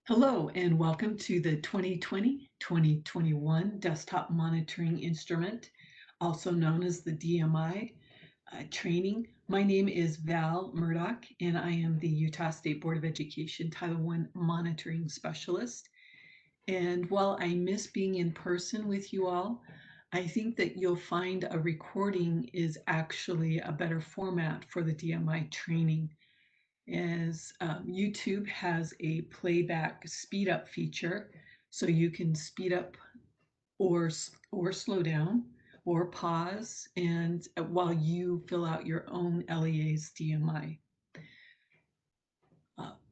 Hello and welcome to the 2020-2021 Desktop Monitoring Instrument, also known as the DMI Training. My name is Val Murdoch and I am the Utah State Board of Education Title I Monitoring Specialist. And while I miss being in person with you all, I think that you'll find a recording is actually a better format for the DMI training, as YouTube has a playback speed up feature, so you can speed up or slow down or pause and while you fill out your own LEA's DMI.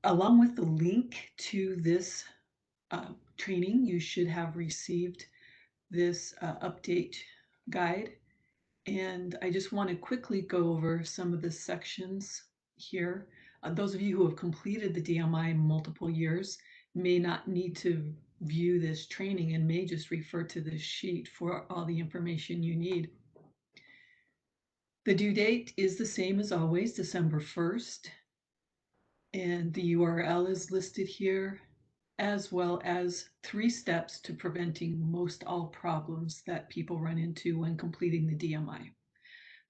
Along with the link to this training, you should have received this update guide. And I just want to quickly go over some of the sections here. Those of you who have completed the DMI multiple years may not need to view this training and may just refer to this sheet for all the information you need. The due date is the same as always, December 1st, and the URL is listed here, as well as 3 steps to preventing most all problems that people run into when completing the DMI.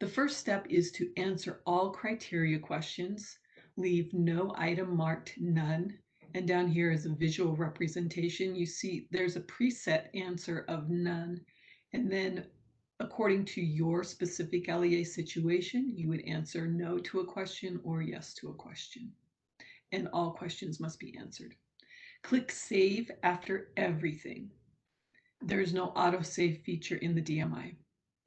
The first step is to answer all criteria questions, leave no item marked none, and down here is a visual representation. You see there's a preset answer of none, and then according to your specific LEA situation, you would answer no to a question or yes to a question, and all questions must be answered. Click Save after everything. There's no autosave feature in the DMI.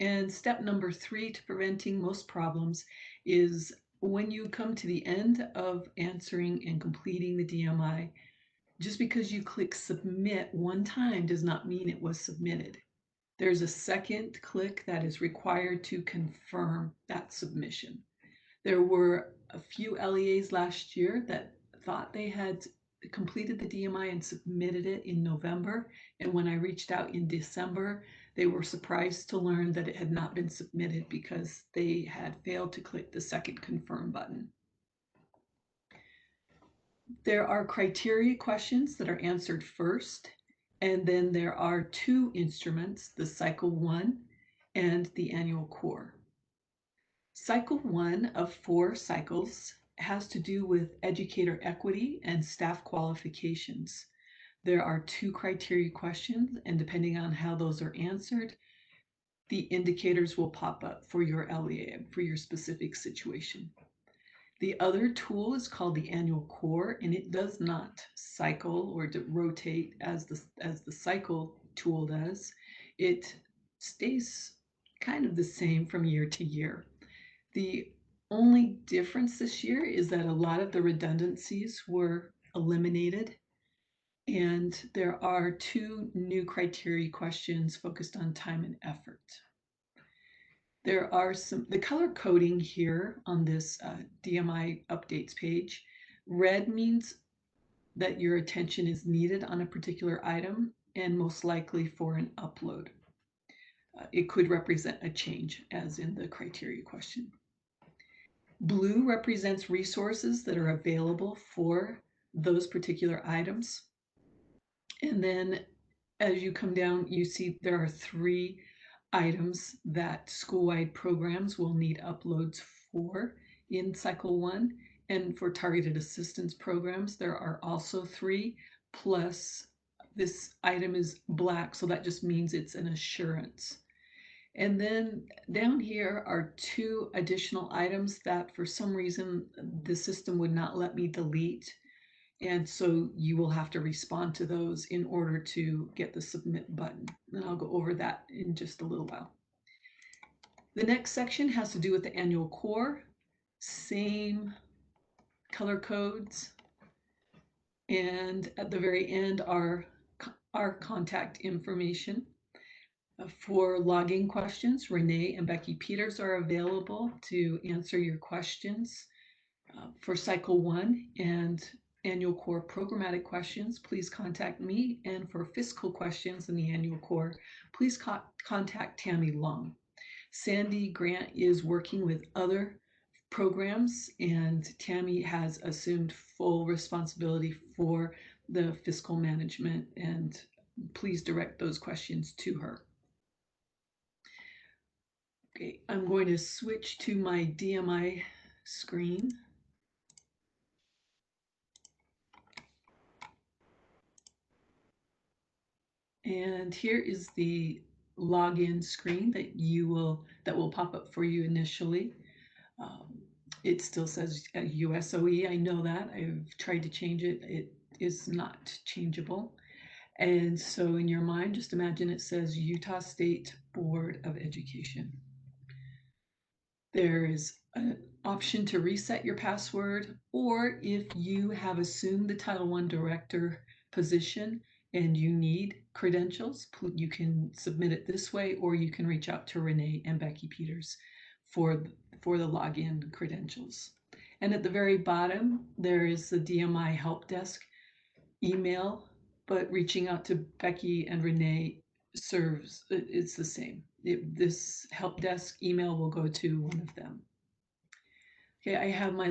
And step number 3 to preventing most problems is when you come to the end of answering and completing the DMI, just because you click submit one time does not mean it was submitted. There's a second click that is required to confirm that submission. There were a few LEAs last year that thought they had completed the DMI and submitted it in November, and when I reached out in December, they were surprised to learn that it had not been submitted because they had failed to click the second confirm button. There are criteria questions that are answered first, and then there are 2 instruments, the Cycle 1 and the Annual Core. Cycle 1 of 4 cycles has to do with educator equity and staff qualifications. There are 2 criteria questions, and depending on how those are answered, the indicators will pop up for your LEA, for your specific situation. The other tool is called the Annual Core, and it does not cycle or rotate as the cycle tool does. It stays kind of the same from year to year. The only difference this year is that a lot of the redundancies were eliminated, and there are 2 new criteria questions focused on time and effort. There are the color coding here on this DMI updates page. Red means that your attention is needed on a particular item and most likely for an upload. It could represent a change, as in the criteria question. Blue represents resources that are available for those particular items. And then as you come down, you see there are 3 items that school-wide programs will need uploads for in Cycle 1. And for targeted assistance programs, there are also 3, plus this item is black, so that just means it's an assurance. And then down here are 2 additional items that for some reason the system would not let me delete. And so you will have to respond to those in order to get the submit button. And I'll go over that in just a little while. The next section has to do with the Annual Core. Same color codes. And at the very end are our contact information. For login questions, Renee and Becky Peters are available to answer your questions. For Cycle 1 and Annual Core programmatic questions, please contact me. And for fiscal questions in the Annual Core, please contact Tammy Long. Sandy Grant is working with other programs, and Tammy has assumed full responsibility for the fiscal management, and please direct those questions to her. Okay, I'm going to switch to my DMI screen. And here is the login screen that will pop up for you initially. It still says USOE. I know that. I've tried to change it. It is not changeable. And so in your mind, just imagine it says Utah State Board of Education. There is an option to reset your password, or if you have assumed the Title I director position and you need credentials, you can submit it this way, or you can reach out to Renee and Becky Peters for the login credentials. And at the very bottom, there is the DMI help desk email, but reaching out to Becky and Renee it's the same. This help desk email will go to one of them. Okay, I have my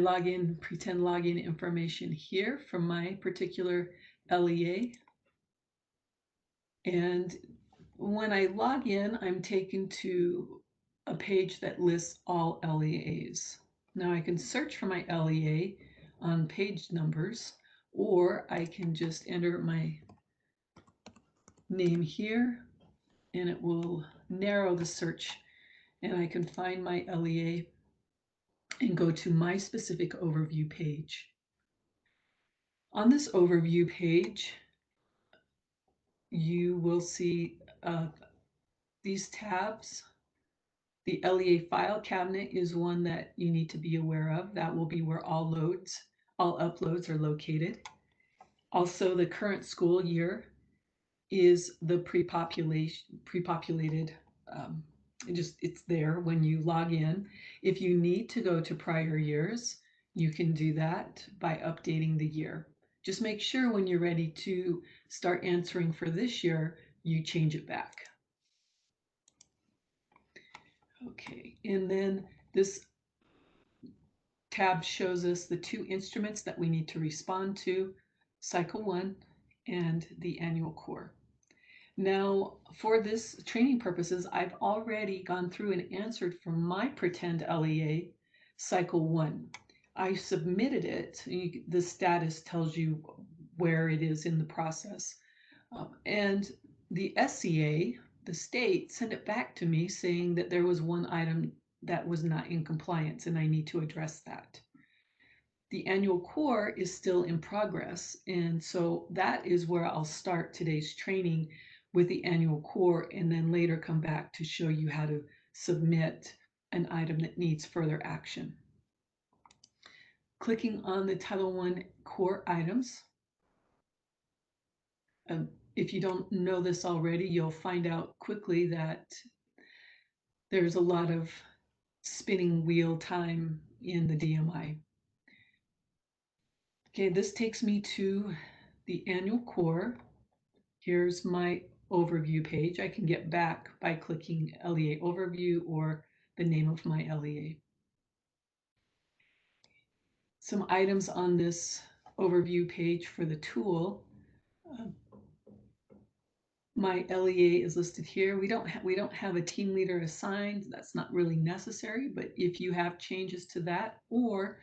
pretend login information here from my particular LEA. And when I log in, I'm taken to a page that lists all LEAs. Now I can search for my LEA on page numbers, or I can just enter my name here and it will narrow the search, and I can find my LEA and go to my specific overview page. On this overview page, you will see these tabs. The LEA file cabinet is one that you need to be aware of. That will be where all uploads are located. Also, the current school year is the pre-populated. It's there when you log in. If you need to go to prior years, you can do that by updating the year. Just make sure when you're ready to start answering for this year, you change it back. Okay, and then this tab shows us the two instruments that we need to respond to, Cycle 1 and the annual core. Now, for this training purposes, I've already gone through and answered for my pretend LEA, Cycle 1. I submitted it. The status tells you where it is in the process. And the SCA, the state, sent it back to me saying that there was one item that was not in compliance and I need to address that. The annual core is still in progress, and so that is where I'll start today's training with the annual core, and then later come back to show you how to submit an item that needs further action. Clicking on the Title I core items. If you don't know this already, you'll find out quickly that there's a lot of spinning wheel time in the DMI. Okay, this takes me to the annual core. Here's my overview page. I can get back by clicking LEA overview or the name of my LEA. Some items on this overview page for the tool. My LEA is listed here. We don't have a team leader assigned. That's not really necessary, but if you have changes to that, or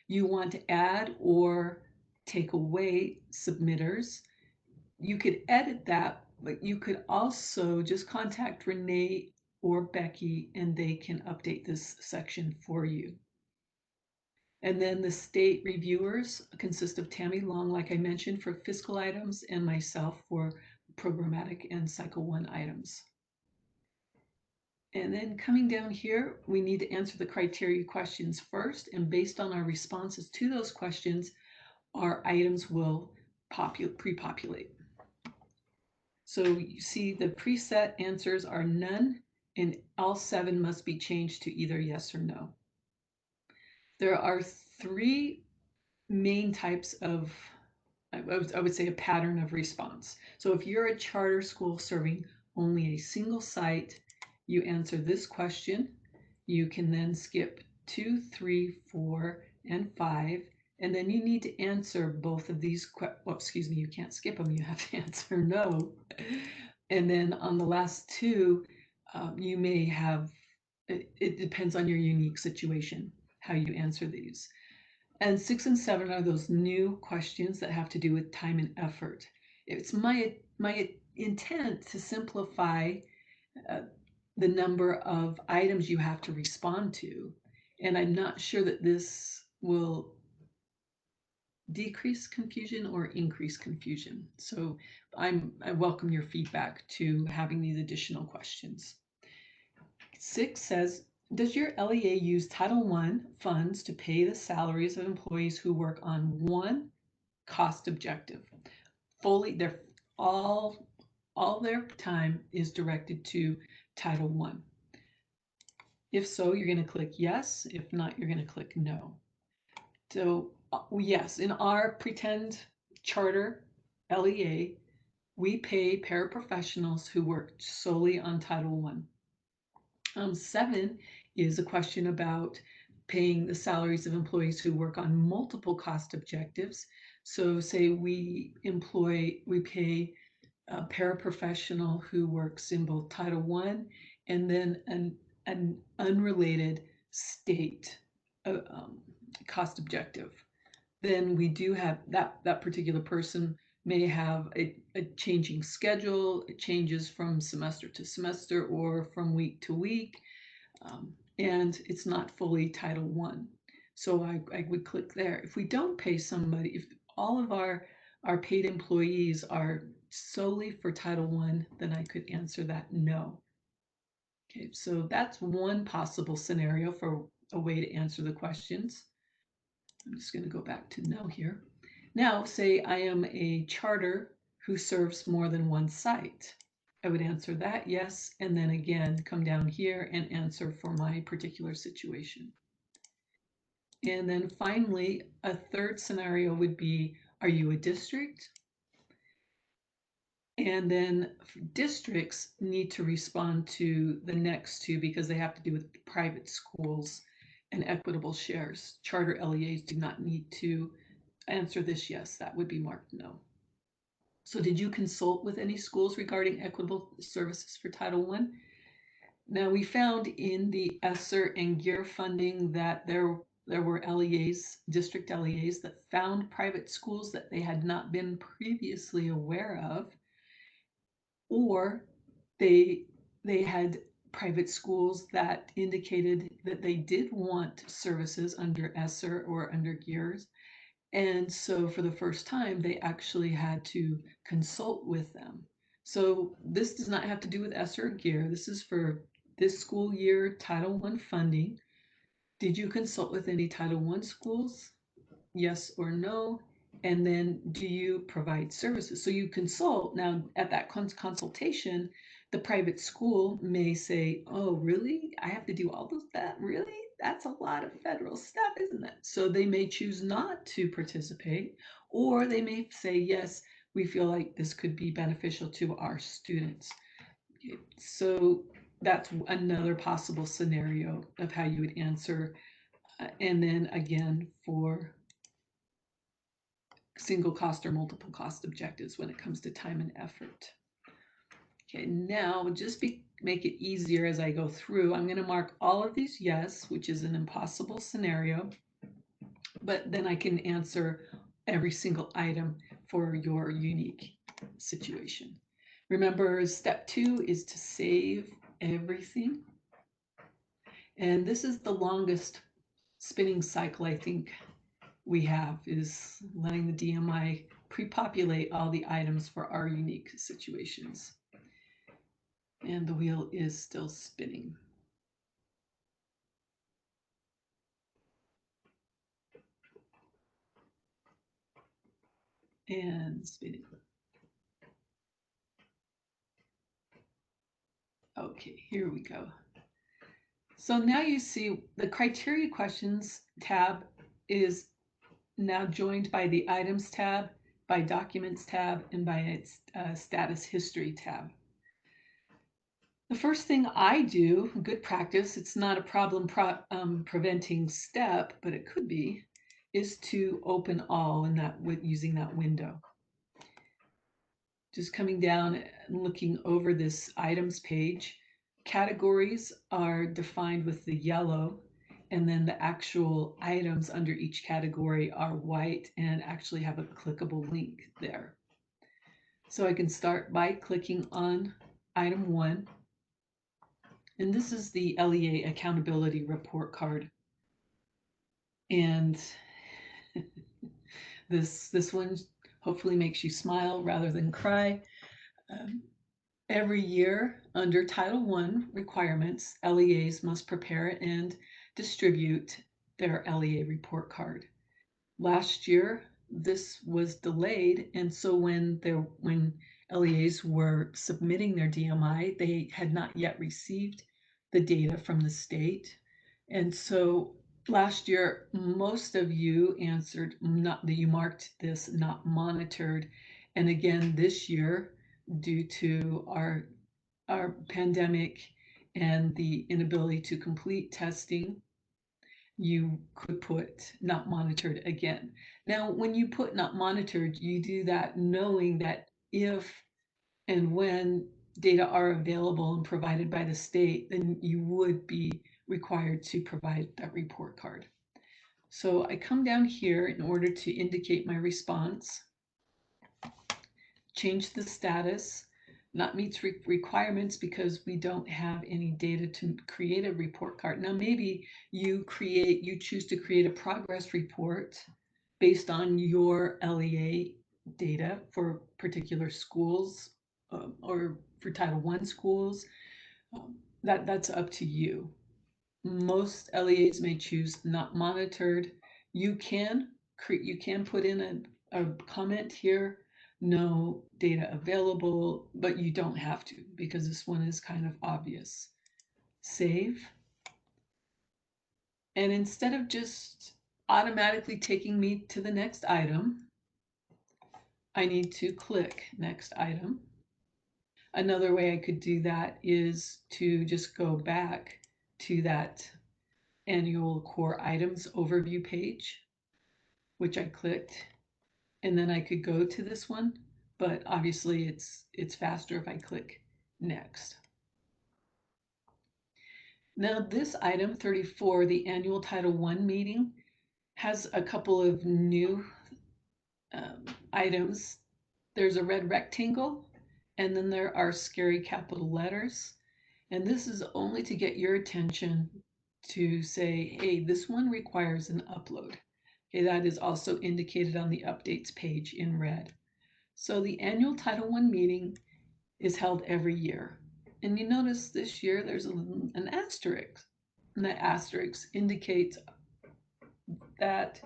you want to add or take away submitters, you could edit that, but you could also just contact Renee or Becky and they can update this section for you. And then the state reviewers consist of Tammy Long, like I mentioned, for fiscal items, and myself for programmatic and Cycle 1 items. And then coming down here, we need to answer the criteria questions first, and based on our responses to those questions, our items will pre-populate. So you see the preset answers are none, and all 7 must be changed to either yes or no. There are 3 main types of, I would say, a pattern of response. So if you're a charter school serving only a single site, you answer this question. You can then skip 2, 3, 4, and 5 And then you need to answer both of these, you can't skip them, you have to answer no. And then on the last two, you may have, it depends on your unique situation, how you answer these. And 6 and 7 are those new questions that have to do with time and effort. It's my intent to simplify the number of items you have to respond to. And I'm not sure that this will decrease confusion or increase confusion. So I welcome your feedback to having these additional questions. 6 says, does your LEA use Title I funds to pay the salaries of employees who work on one cost objective? Fully, they're all their time is directed to Title I. If so, you're going to click yes. If not, you're going to click no. So yes, in our pretend charter LEA, we pay paraprofessionals who work solely on Title I. 7 is a question about paying the salaries of employees who work on multiple cost objectives. So say we pay a paraprofessional who works in both Title I and then an unrelated state cost objective. Then we do have that particular person may have a changing schedule. It changes from semester to semester or from week to week, and it's not fully Title I. So I would click there. If we don't pay somebody, if all of our paid employees are solely for Title I, then I could answer that no. Okay, so that's one possible scenario for a way to answer the questions. I'm just going to go back to no here. Now, say I am a charter who serves more than one site. I would answer that yes, and then again, come down here and answer for my particular situation. And then finally, a third scenario would be, are you a district? And then districts need to respond to the next two because they have to do with private schools and equitable shares. Charter LEAs do not need to answer this yes. That would be marked no. So did you consult with any schools regarding equitable services for Title I? Now we found in the ESSER and GEAR funding that there were LEAs, district LEAs, that found private schools that they had not been previously aware of, or they had private schools that indicated that they did want services under ESSER or under GEARS. And so for the first time, they actually had to consult with them. So this does not have to do with ESSER or GEAR. This is for this school year Title I funding. Did you consult with any Title I schools? Yes or no? And then do you provide services? So you consult. Now at that consultation, the private school may say, oh, really? I have to do all of that? Really? That's a lot of federal stuff, isn't it? So they may choose not to participate, or they may say, yes, we feel like this could be beneficial to our students. So that's another possible scenario of how you would answer. And then again, for single cost or multiple cost objectives when it comes to time and effort. Okay, now just make it easier as I go through, I'm going to mark all of these yes, which is an impossible scenario, but then I can answer every single item for your unique situation. Remember, step 2 is to save everything. And this is the longest spinning cycle I think we have, is letting the DMI pre-populate all the items for our unique situations. And the wheel is still spinning. And spinning. Okay, here we go. So now you see the criteria questions tab is now joined by the items tab, by documents tab, and by its status history tab. The first thing I do, good practice, it's not a problem preventing step, but it could be, is to open all in that with using that window. Just coming down and looking over this items page, categories are defined with the yellow, and then the actual items under each category are white and actually have a clickable link there. So I can start by clicking on item 1. And this is the LEA Accountability Report card. And this one hopefully makes you smile rather than cry. Every year, under Title I requirements, LEAs must prepare and distribute their LEA report card. Last year, this was delayed, and so when LEAs were submitting their DMI, they had not yet received the data from the state. And so last year, most of you answered not that you marked this not monitored. And again, this year, due to our pandemic and the inability to complete testing, you could put not monitored again. Now, when you put not monitored, you do that knowing that if and when data are available and provided by the state, then you would be required to provide that report card. So I come down here in order to indicate my response, change the status, not meets requirements because we don't have any data to create a report card. Now, maybe you choose to create a progress report based on your LEA data for particular schools or for Title I schools. That's up to you. Most LEAs may choose not monitored. You can put in a comment here, no data available, but you don't have to because this one is kind of obvious. Save. And instead of just automatically taking me to the next item, I need to click next item. Another way I could do that is to just go back to that annual core items overview page, which I clicked, and then I could go to this one, but obviously it's faster if I click next. Now this item 34, the annual Title I meeting, has a couple of new items. There's a red rectangle, and then there are scary capital letters. And this is only to get your attention to say, hey, this one requires an upload. Okay, that is also indicated on the updates page in red. So the annual Title I meeting is held every year. And you notice this year there's an asterisk. And that asterisk indicates that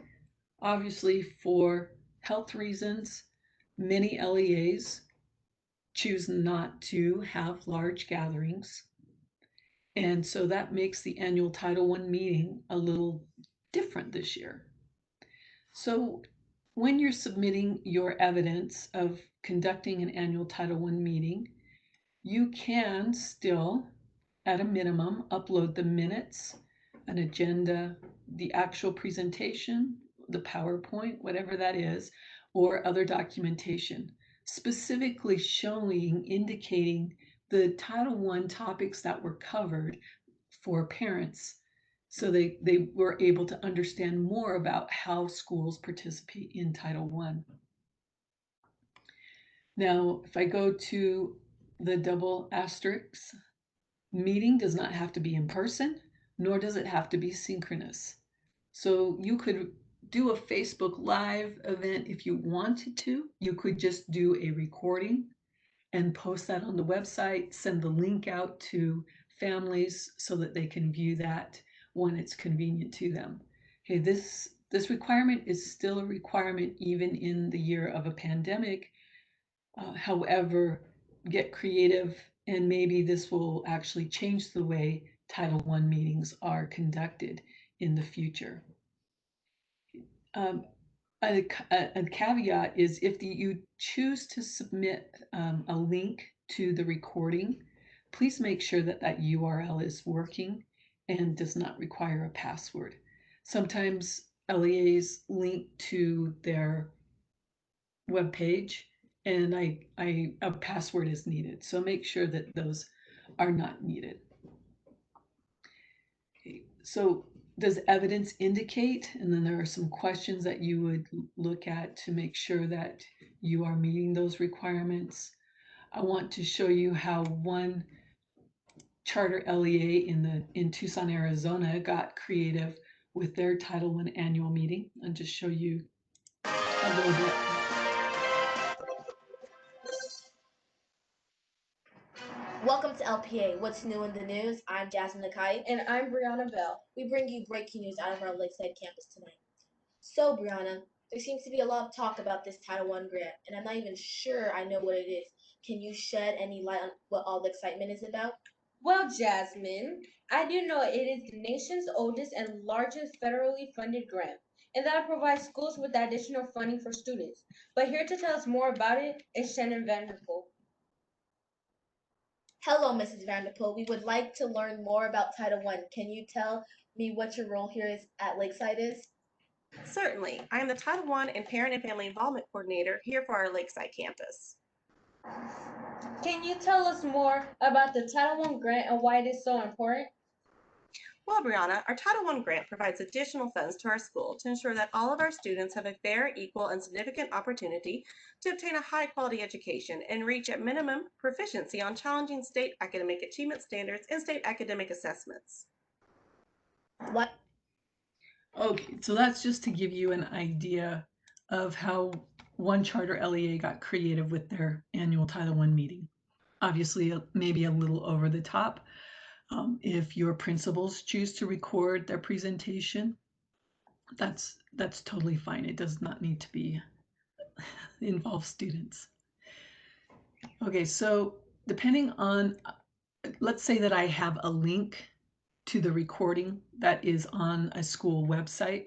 obviously for health reasons, many LEAs choose not to have large gatherings. And so that makes the annual Title I meeting a little different this year. So when you're submitting your evidence of conducting an annual Title I meeting, you can still, at a minimum, upload the minutes, an agenda, the actual presentation, the PowerPoint, whatever that is, or other documentation, specifically indicating the Title I topics that were covered for parents, so they were able to understand more about how schools participate in Title I. Now, if I go to the double asterisks, meeting does not have to be in person, nor does it have to be synchronous. So you could do a Facebook Live event if you wanted to. You could just do a recording and post that on the website, send the link out to families so that they can view that when it's convenient to them. Okay, this requirement is still a requirement even in the year of a pandemic. However, get creative, and maybe this will actually change the way Title I meetings are conducted in the future. A caveat is if you choose to submit a link to the recording, please make sure that URL is working and does not require a password. Sometimes LEAs link to their web page, and a password is needed. So make sure that those are not needed. Okay, so does evidence indicate? And then there are some questions that you would look at to make sure that you are meeting those requirements. I want to show you how one charter LEA in Tucson, Arizona got creative with their Title I annual meeting, and just show you a little bit. Welcome to LPA, What's New in the News. I'm Jasmine Akai. And I'm Brianna Bell. We bring you breaking news out of our Lakeside campus tonight. So, Brianna, there seems to be a lot of talk about this Title I grant, and I'm not even sure I know what it is. Can you shed any light on what all the excitement is about? Well, Jasmine, I do know it is the nation's oldest and largest federally funded grant, and that provides schools with additional funding for students. But here to tell us more about it is Shannon Vanderpool. Hello, Mrs. Vanderpool. We would like to learn more about Title I. Can you tell me what your role here is at Lakeside is? Certainly. I am the Title I and Parent and Family Involvement Coordinator here for our Lakeside campus. Can you tell us more about the Title I grant and why it is so important? Well, Brianna, our Title I grant provides additional funds to our school to ensure that all of our students have a fair, equal, and significant opportunity to obtain a high-quality education and reach at minimum proficiency on challenging state academic achievement standards and state academic assessments. What? Okay, so that's just to give you an idea of how one charter LEA got creative with their annual Title I meeting. Obviously, maybe a little over the top. If your principals choose to record their presentation, that's totally fine. It does not need to be involve students. Okay, so depending on, let's say that I have a link to the recording that is on a school website,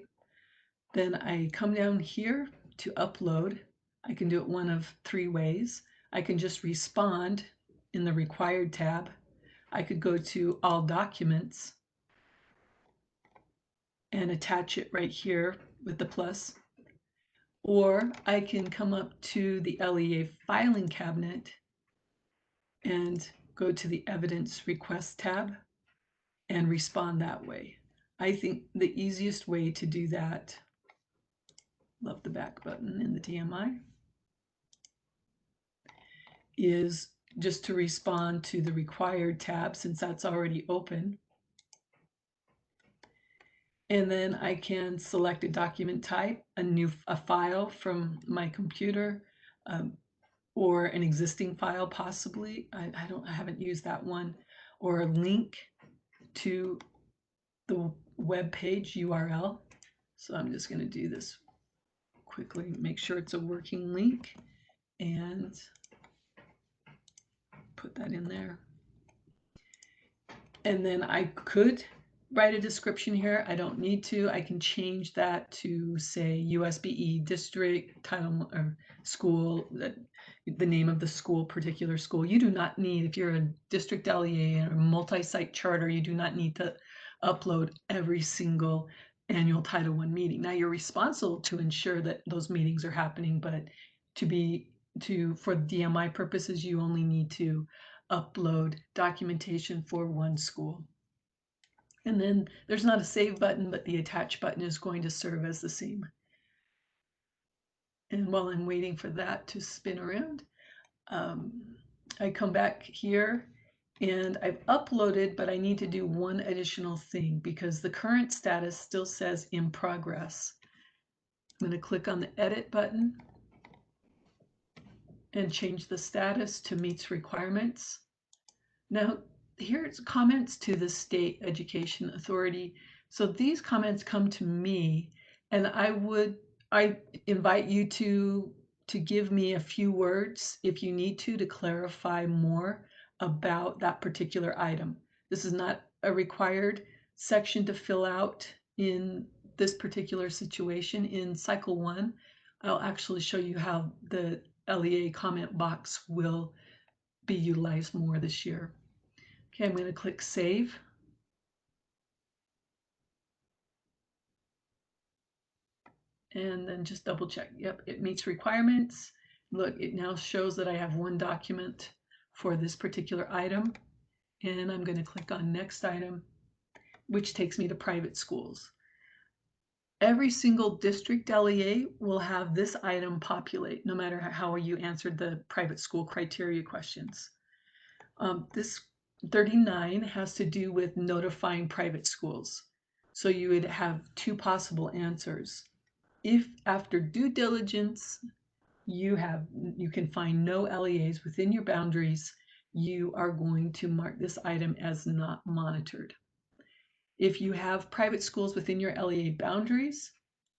then I come down here to upload. I can do it one of three ways. I can just respond in the required tab. I could go to all documents and attach it right here with the plus. Or I can come up to the LEA filing cabinet and go to the evidence request tab and respond that way. I think the easiest way to do that, love the back button in the DMI, is just to respond to the required tab since that's already open. And then I can select a document type, a file from my computer, or an existing file possibly. I haven't used that one, or a link to the web page URL. So I'm just going to do this quickly, make sure it's a working link, and put that in there. And then I could write a description here. I don't need to. I can change that to say USBE district, title, or school, the name of the school, particular school. You do not need, if you're a district LEA or multi-site charter, you do not need to upload every single annual Title I meeting. Now you're responsible to ensure that those meetings are happening, but for DMI purposes, you only need to upload documentation for one school. And then there's not a save button, but the attach button is going to serve as the same. And while I'm waiting for that to spin around, I come back here and I've uploaded, but I need to do one additional thing because the current status still says in progress. I'm going to click on the edit button and change the status to meets requirements. Now, here's comments to the State Education Authority. So these comments come to me, and I invite you to give me a few words if you need to clarify more about that particular item. This is not a required section to fill out in this particular situation. In cycle 1, I'll actually show you how the LEA comment box will be utilized more this year. Okay, I'm going to click Save. and then just double check. Yep, it meets requirements. Look, it now shows that I have one document for this particular item, and I'm going to click on next item, which takes me to private schools. Every single district LEA will have this item populate, no matter how you answered the private school criteria questions. This 39 has to do with notifying private schools. So you would have two possible answers. If after due diligence, you can find no LEAs within your boundaries, you are going to mark this item as not monitored. If you have private schools within your LEA boundaries,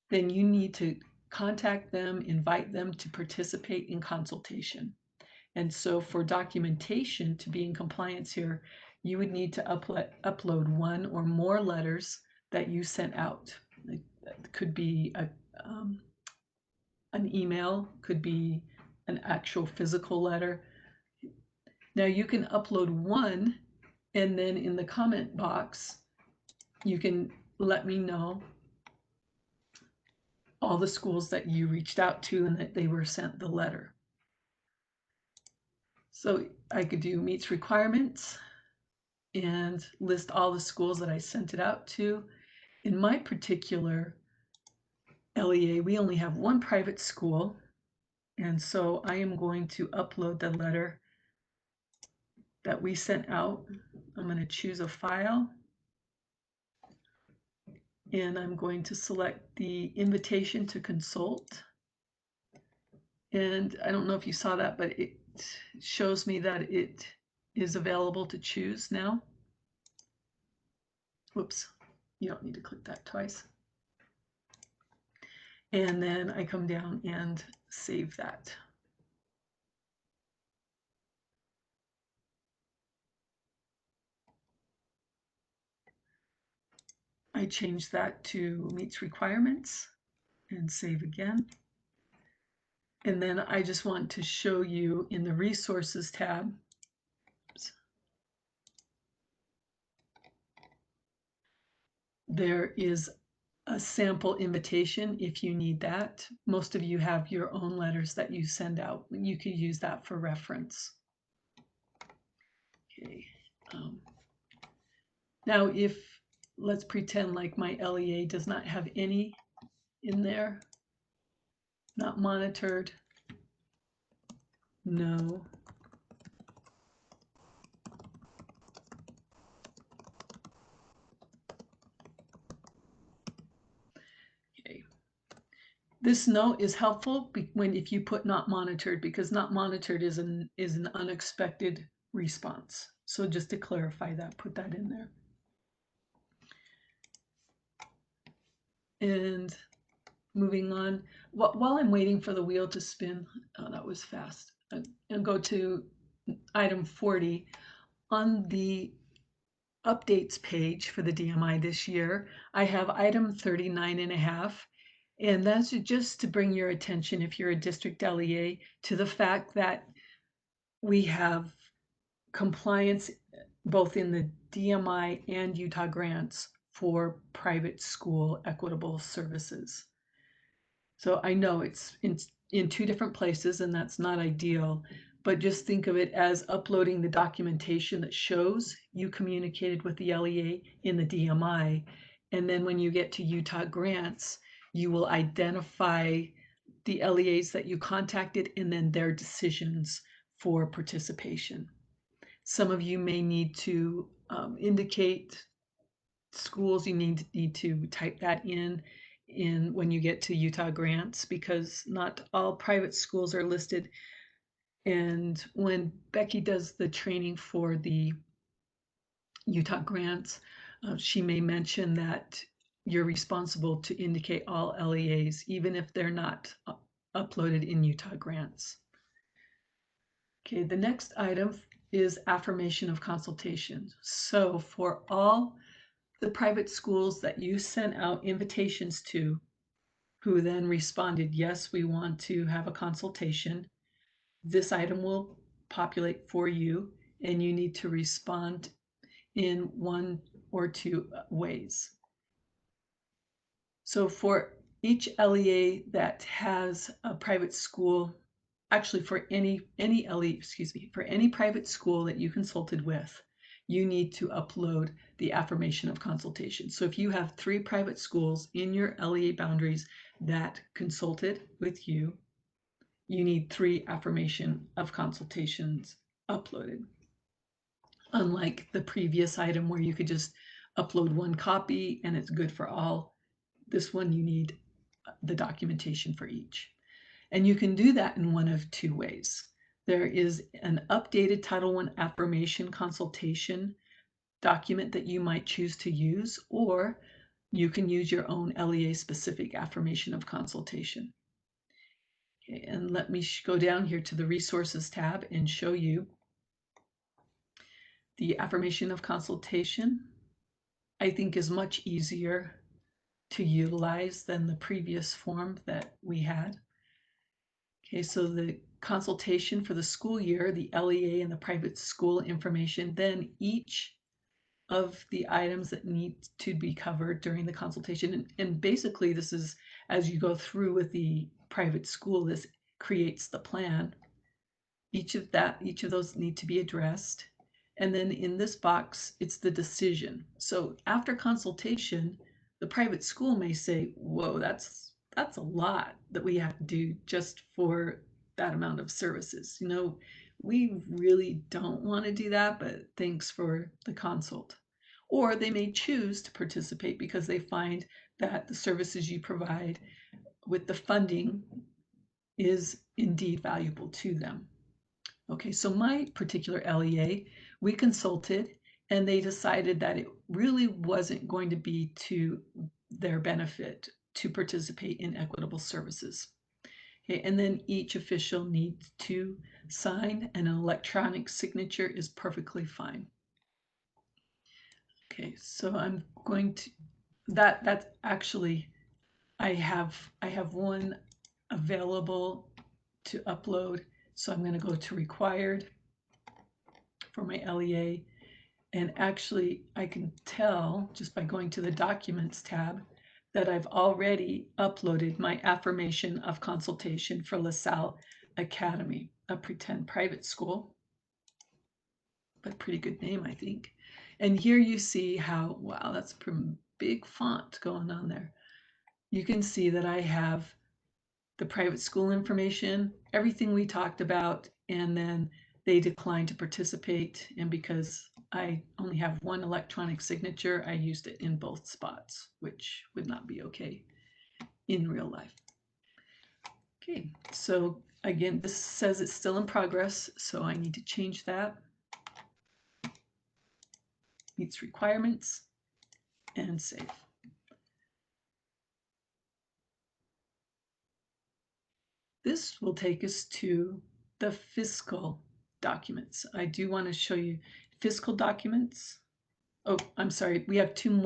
then you need to contact them, invite them to participate in consultation. And so for documentation to be in compliance here, you would need to upload one or more letters that you sent out. It could be an email, could be an actual physical letter. Now you can upload one, and then in the comment box, you can let me know all the schools that you reached out to and that they were sent the letter. So I could do meets requirements and list all the schools that I sent it out to. In my particular LEA, we only have one private school, and so I am going to upload the letter that we sent out. I'm going to choose a file, and I'm going to select the invitation to consult. And I don't know if you saw that, but it shows me that it is available to choose now. Whoops, you don't need to click that twice. And then I come down and save that. I change that to meets requirements and save again. And then I just want to show you in the resources tab, there is a sample invitation if you need that. Most of you have your own letters that you send out. You can use that for reference. Okay. Now, if let's pretend like my LEA does not have any in there, not monitored, no. Okay. This note is helpful if you put not monitored, because not monitored is an unexpected response. So just to clarify that, put that in there. And moving on, while I'm waiting for the wheel to spin, oh, that was fast, and go to item 40. On the updates page for the DMI this year, I have item 39.5, and that's just to bring your attention, if you're a district LEA, to the fact that we have compliance both in the DMI and Utah grants for private school equitable services. So I know it's in two different places, and that's not ideal, but just think of it as uploading the documentation that shows you communicated with the LEA in the DMI. And then when you get to Utah grants, you will identify the LEAs that you contacted and then their decisions for participation. Some of you may need to indicate schools. You need to type that in when you get to Utah grants, because not all private schools are listed. And when Becky does the training for the Utah grants, she may mention that you're responsible to indicate all LEAs, even if they're not uploaded in Utah grants. Okay, the next item is affirmation of consultation. So for all the private schools that you sent out invitations to, who then responded, yes, we want to have a consultation, this item will populate for you, and you need to respond in one or two ways. So for each LEA that has a private school, actually for any LEA, for any private school that you consulted with, you need to upload the affirmation of consultation. So if you have 3 private schools in your LEA boundaries that consulted with you, you need 3 affirmation of consultations uploaded. Unlike the previous item where you could just upload 1 copy and it's good for all, this one you need the documentation for each. And you can do that in one of 2 ways. There is an updated Title I affirmation consultation document that you might choose to use, or you can use your own LEA specific affirmation of consultation. Okay, and let me go down here to the resources tab and show you the affirmation of consultation. I think is much easier to utilize than the previous form that we had. Okay, so the consultation for the school year, the LEA and the private school information, then each of the items that need to be covered during the consultation. And basically this is, as you go through with the private school, this creates the plan. Each of those need to be addressed. And then in this box, it's the decision. So after consultation, the private school may say, whoa, that's a lot that we have to do just for that amount of services. You know, we really don't want to do that, but thanks for the consult. Or they may choose to participate because they find that the services you provide with the funding is indeed valuable to them. Okay, so my particular LEA, we consulted and they decided that it really wasn't going to be to their benefit to participate in equitable services. Okay, and then each official needs to sign, and an electronic signature is perfectly fine. Okay, so I'm going to, that's actually, I have one available to upload. So I'm going to go to required for my LEA. And actually, I can tell just by going to the Documents tab that I've already uploaded my affirmation of consultation for LaSalle Academy, a pretend private school, but pretty good name, I think. And here you see how, wow, that's a big font going on there. You can see that I have the private school information, everything we talked about, and then they declined to participate. And because I only have one electronic signature, I used it in both spots, which would not be okay in real life. Okay, so again, this says it's still in progress, so I need to change that. Meets requirements and save. This will take us to the fiscal documents. I do want to show you fiscal documents. Oh, I'm sorry, we have two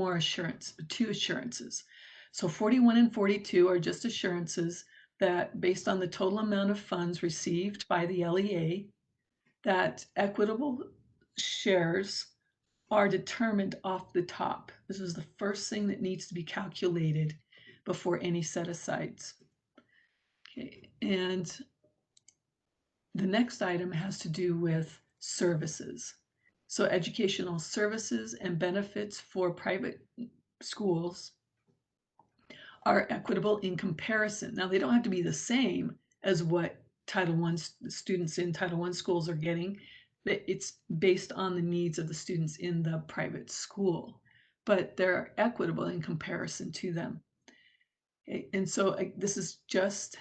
assurances. So 41 and 42 are just assurances that based on the total amount of funds received by the LEA, that equitable shares are determined off the top. This is the first thing that needs to be calculated before any set-asides. Okay, and the next item has to do with services. So educational services and benefits for private schools are equitable in comparison. Now, they don't have to be the same as what Title I students in Title I schools are getting. It's based on the needs of the students in the private school, but they're equitable in comparison to them. Okay, and so this is just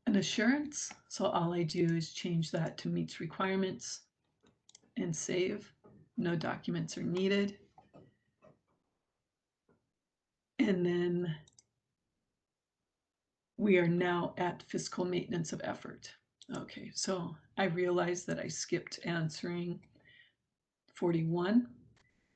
an assurance. So all I do is change that to meets requirements and save. No documents are needed. And then we are now at fiscal maintenance of effort. Okay, so I realized that I skipped answering 41,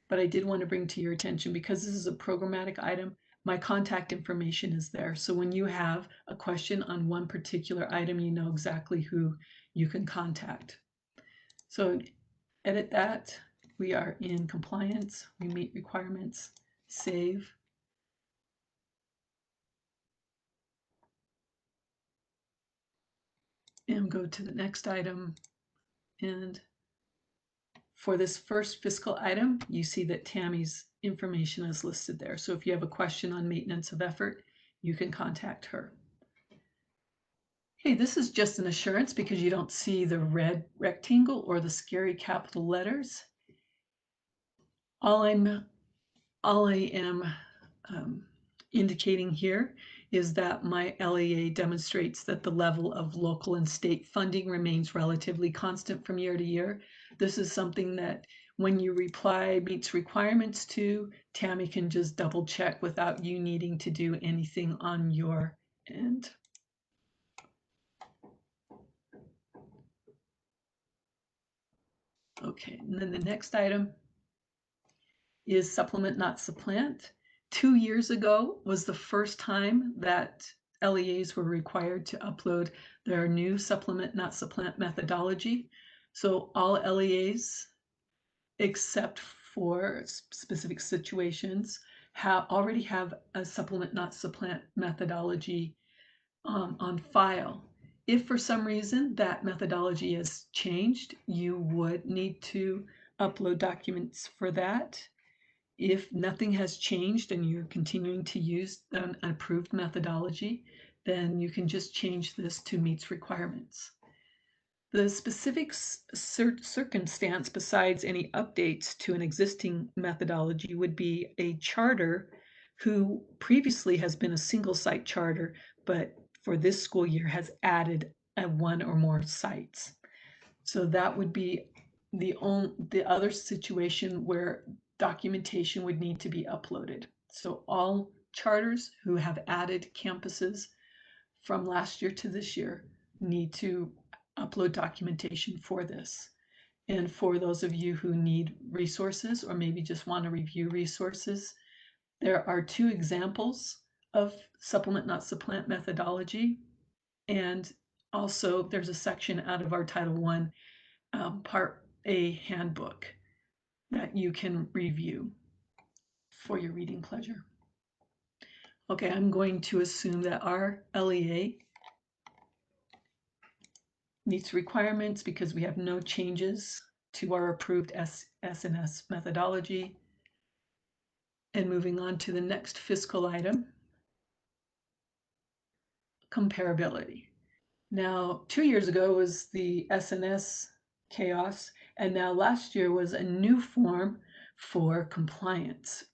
but I did want to bring to your attention, because this is a programmatic item, my contact information is there. So when you have a question on one particular item, you know exactly who you can contact. So edit that. We are in compliance. We meet requirements. Save. And go to the next item. And for this first fiscal item, you see that Tammy's information is listed there. So if you have a question on maintenance of effort, you can contact her. Hey, this is just an assurance because you don't see the red rectangle or the scary capital letters. All I am indicating here is that my LEA demonstrates that the level of local and state funding remains relatively constant from year to year. This is something that when you reply meets requirements to, Tammy can just double check without you needing to do anything on your end. Okay, and then the next item is supplement, not supplant. 2 years ago was the first time that LEAs were required to upload their new supplement, not supplant methodology. So all LEAs, except for specific situations, already have a supplement, not supplant methodology on file. If for some reason that methodology has changed, you would need to upload documents for that. If nothing has changed and you're continuing to use an approved methodology, then you can just change this to meets requirements. The specific circumstance besides any updates to an existing methodology would be a charter who previously has been a single site charter, but for this school year has added one or more sites. So that would be the other situation where documentation would need to be uploaded. So all charters who have added campuses from last year to this year need to upload documentation for this. And for those of you who need resources or maybe just want to review resources, there are 2 examples of supplement, not supplant methodology. And also there's a section out of our Title I Part A handbook that you can review for your reading pleasure. Okay, I'm going to assume that our LEA meets requirements because we have no changes to our approved S&S methodology. And moving on to the next fiscal item, comparability. Now, 2 years ago was the S&S chaos, and now last year was a new form for compliance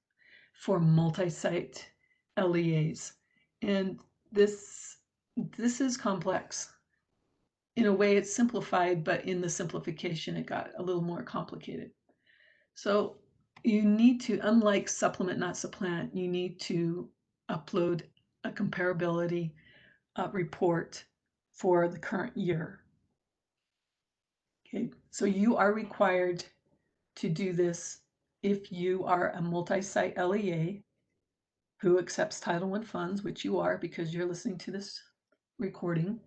for multi-site LEAs. And this is complex. In a way, it's simplified, but in the simplification, it got a little more complicated. So you need to, unlike supplement, not supplant, you need to upload a comparability report for the current year. Okay, so you are required to do this if you are a multi-site LEA who accepts Title I funds, which you are because you're listening to this recording.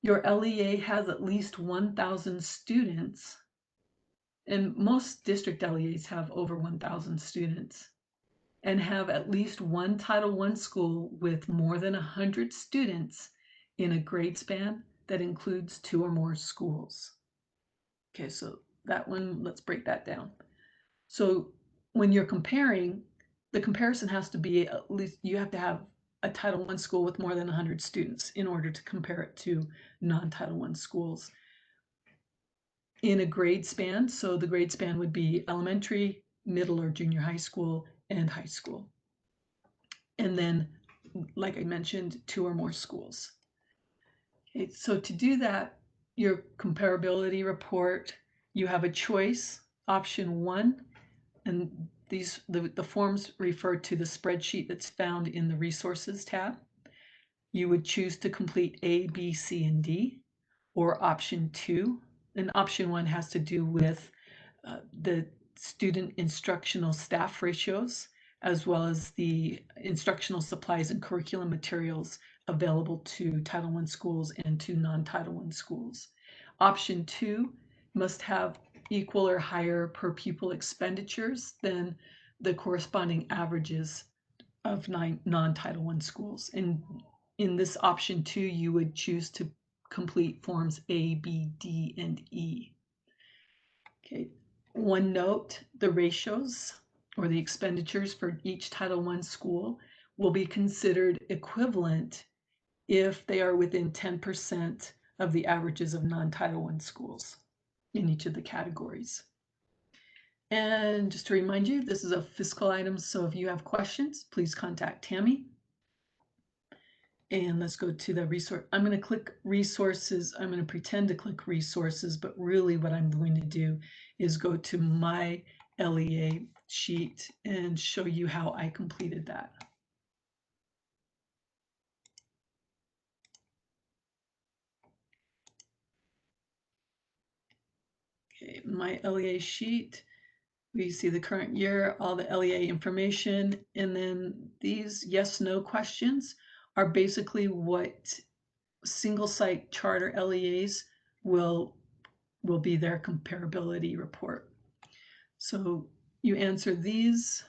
Your LEA has at least 1,000 students, and most district LEAs have over 1,000 students, and have at least one Title I school with more than 100 students in a grade span that includes 2 or more schools. Okay, so that one, let's break that down. So when you're comparing, the comparison has to be at least, you have to have a Title I school with more than 100 students in order to compare it to non-Title I schools. In a grade span, so the grade span would be elementary, middle or junior high school, and high school. And then, like I mentioned, 2 or more schools. Okay, so to do that, your comparability report, you have a choice, option 1, and the forms refer to the spreadsheet that's found in the resources tab. You would choose to complete A, B, C, and D, or option 2. And option 1 has to do with the student instructional staff ratios, as well as the instructional supplies and curriculum materials available to Title I schools and to non-Title I schools. Option 2 must have equal or higher per pupil expenditures than the corresponding averages of non-Title I schools. And in this option 2, you would choose to complete forms A, B, D, and E. Okay, one note, the ratios or the expenditures for each Title I school will be considered equivalent if they are within 10% of the averages of non-Title I schools in each of the categories. And just to remind you, this is a fiscal item, so if you have questions, please contact Tammy. And let's go to the resource. I'm going to click resources. I'm going to pretend to click resources, but really what I'm going to do is go to my LEA sheet and show you how I completed that. Okay, my LEA sheet. We see the current year, all the LEA information, and then these yes/no questions are basically what single site charter LEAs will be their comparability report. So you answer these,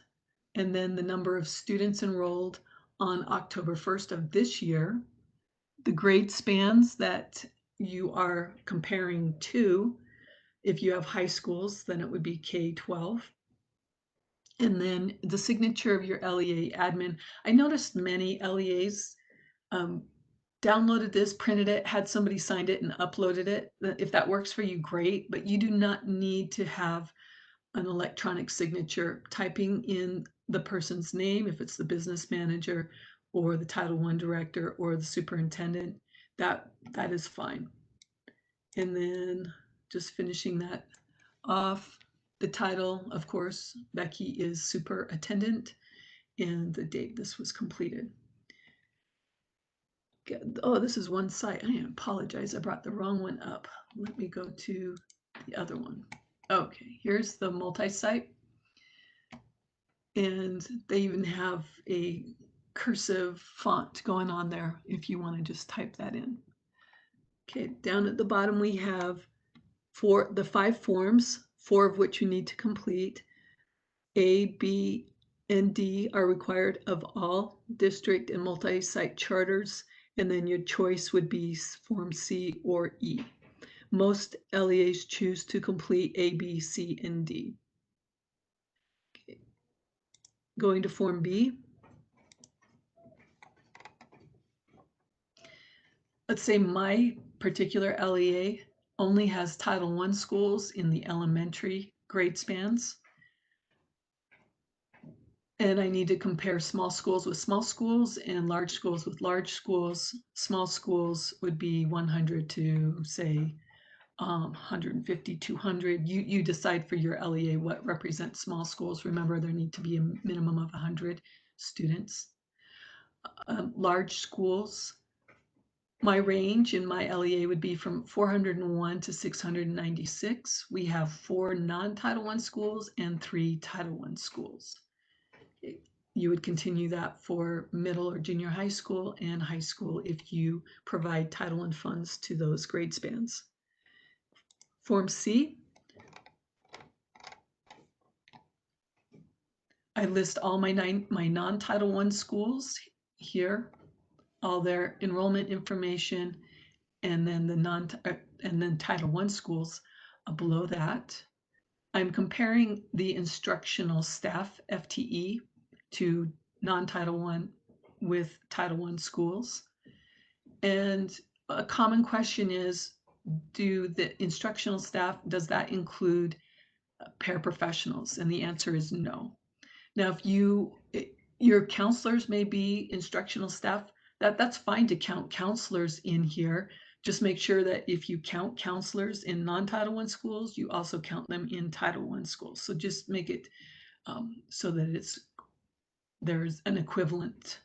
and then the number of students enrolled on October 1st of this year, the grade spans that you are comparing to. If you have high schools, then it would be K-12. And then the signature of your LEA admin. I noticed many LEAs downloaded this, printed it, had somebody signed it and uploaded it. If that works for you, great, but you do not need to have an electronic signature. Typing in the person's name, if it's the business manager or the Title I director or the superintendent, that is fine. And then just finishing that off, the title, of course, Becky is superintendent, and the date this was completed. Oh, this is one site. I apologize. I brought the wrong one up. Let me go to the other one. Okay, here's the multi-site. And they even have a cursive font going on there if you want to just type that in. Okay, down at the bottom we have the 5 forms, 4 of which you need to complete. A, B, and D are required of all district and multi-site charters, and then your choice would be Form C or E. Most LEAs choose to complete A, B, C, and D. Okay. Going to Form B. Let's say my particular LEA only has Title I schools in the elementary grade spans. And I need to compare small schools with small schools and large schools with large schools. Small schools would be 100 to say 150, 200. You decide for your LEA what represents small schools. Remember, there need to be a minimum of 100 students. Large schools, my range in my LEA would be from 401 to 696. We have 4 non-Title I schools and 3 Title I schools. You would continue that for middle or junior high school and high school if you provide Title I funds to those grade spans. Form C, I list all my non-Title I schools here, all their enrollment information, and then Title I schools below that. I'm comparing the instructional staff FTE to non-Title I with Title I schools. And a common question is, do the instructional staff, does that include paraprofessionals? And the answer is no. Now, if your counselors may be instructional staff, that's fine to count counselors in here. Just make sure that if you count counselors in non-Title I schools, you also count them in Title I schools. So just make it so that there's an equivalent.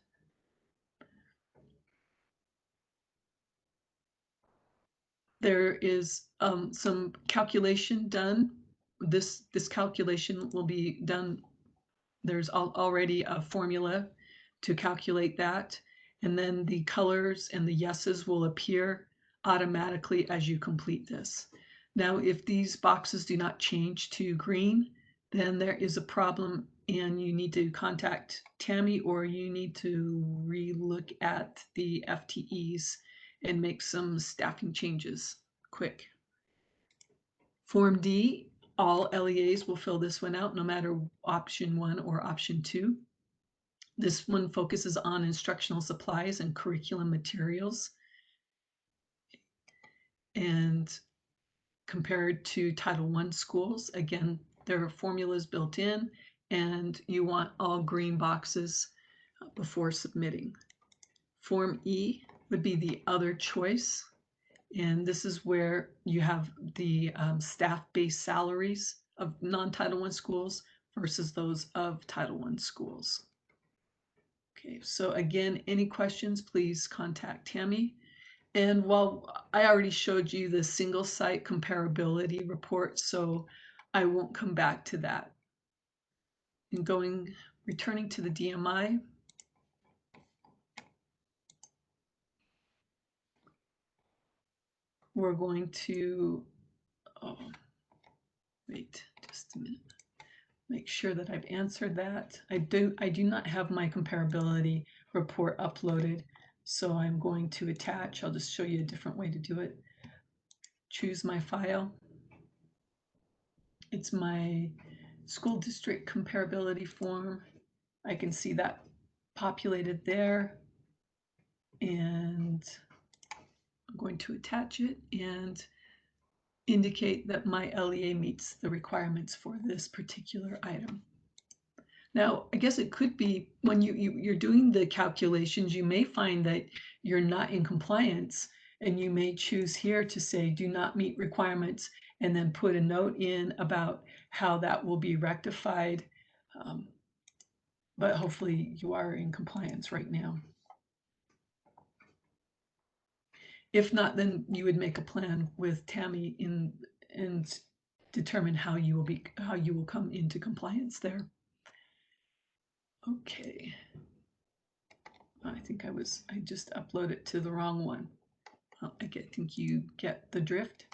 There is some calculation done. This calculation will be done. There's already a formula to calculate that. And then the colors and the yeses will appear automatically as you complete this. Now, if these boxes do not change to green, then there is a problem and you need to contact Tammy, or you need to re-look at the FTEs and make some staffing changes quick. Form D, all LEAs will fill this one out no matter option 1 or option 2. This one focuses on instructional supplies and curriculum materials. And compared to Title I schools, again, there are formulas built in, and you want all green boxes before submitting. Form E would be the other choice, and this is where you have the staff-based salaries of non-Title I schools versus those of Title I schools. Okay, so again, any questions, please contact Tammy. And while I already showed you the single site comparability report, so I won't come back to that. And returning to the DMI, we're going to, wait just a minute, make sure that I've answered that. I do not have my comparability report uploaded, so I'm going to attach. I'll just show you a different way to do it. Choose my file. It's my school district comparability form. I can see that populated there, and I'm going to attach it and indicate that my LEA meets the requirements for this particular item. Now, I guess it could be when you're doing the calculations, you may find that you're not in compliance, and you may choose here to say do not meet requirements and then put a note in about how that will be rectified. But hopefully you are in compliance right now. If not, then you would make a plan with Tammy and determine how you will come into compliance there. Okay. I think I just uploaded to the wrong one. I think you get the drift.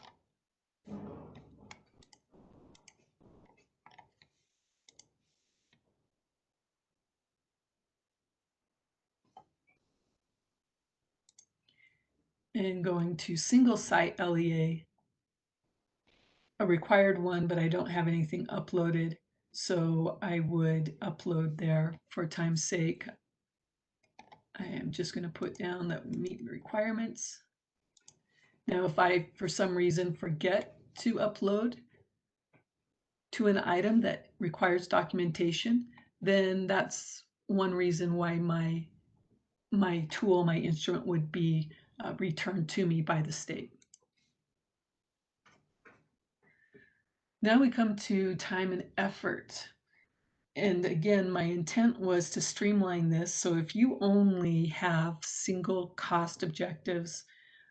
And going to single site LEA, a required one, but I don't have anything uploaded, so I would upload there for time's sake. I am just going to put down that we meet the requirements. Now, if I, for some reason, forget to upload to an item that requires documentation, then that's one reason why my tool, my instrument would be returned to me by the state. Now we come to time and effort. And again, my intent was to streamline this. So if you only have single cost objectives,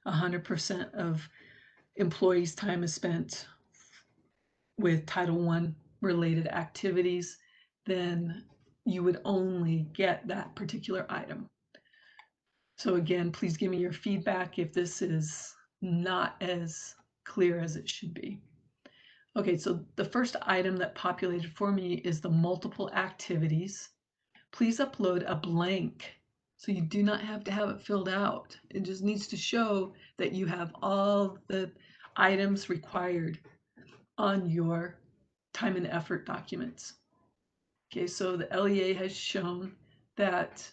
100% of employees' time is spent with Title I related activities, then you would only get that particular item. So again, please give me your feedback if this is not as clear as it should be. Okay, so the first item that populated for me is the multiple activities. Please upload a blank. So you do not have to have it filled out. It just needs to show that you have all the items required on your time and effort documents. Okay, so the LEA has shown that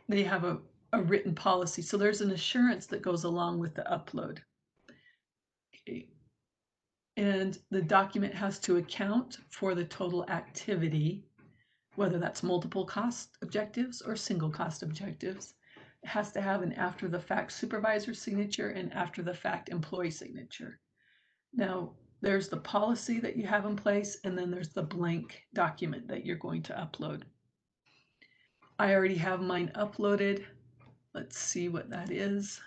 they have a written policy. So there's an assurance that goes along with the upload. Okay. And the document has to account for the total activity, whether that's multiple cost objectives or single cost objectives. It has to have an after the fact supervisor signature and after the fact employee signature. Now, there's the policy that you have in place, and then there's the blank document that you're going to upload. I already have mine uploaded. Let's see what that is.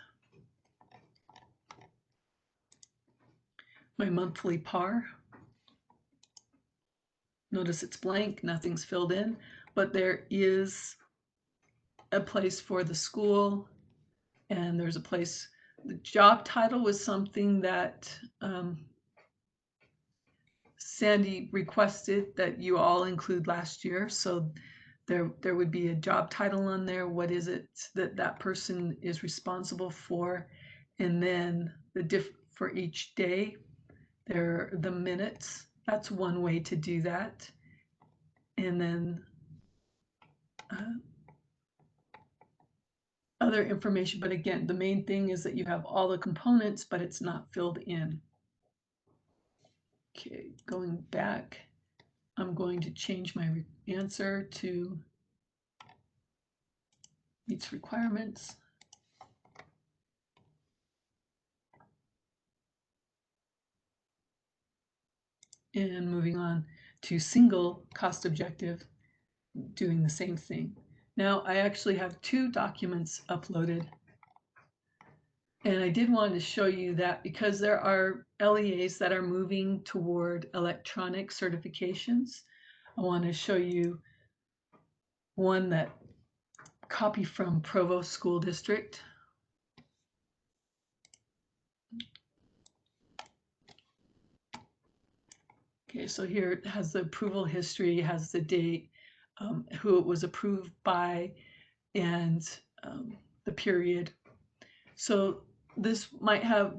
My monthly PAR. Notice it's blank, nothing's filled in, but there is a place for the school, and there's a place. The job title was something that Sandy requested that you all include last year, so there would be a job title on there. What is it that that person is responsible for? And then for each day, the minutes. That's one way to do that. And then other information, but again, the main thing is that you have all the components, but it's not filled in. Okay, going back, I'm going to change my answer to meets requirements. And moving on to single cost objective, doing the same thing. Now I actually have 2 documents uploaded. And I did want to show you that because there are LEAs that are moving toward electronic certifications. I want to show you one that copy from Provo School District. Okay, so here it has the approval history, has the date, who it was approved by, and the period. So this might not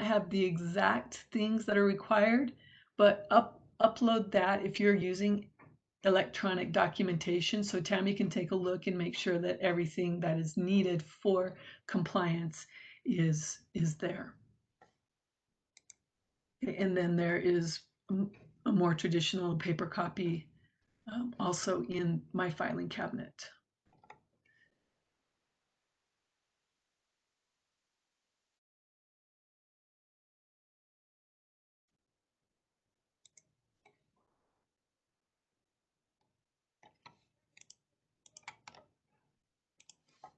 have the exact things that are required, but upload that if you're using electronic documentation, so Tammy can take a look and make sure that everything that is needed for compliance is there. And then there is a more traditional paper copy also in my filing cabinet.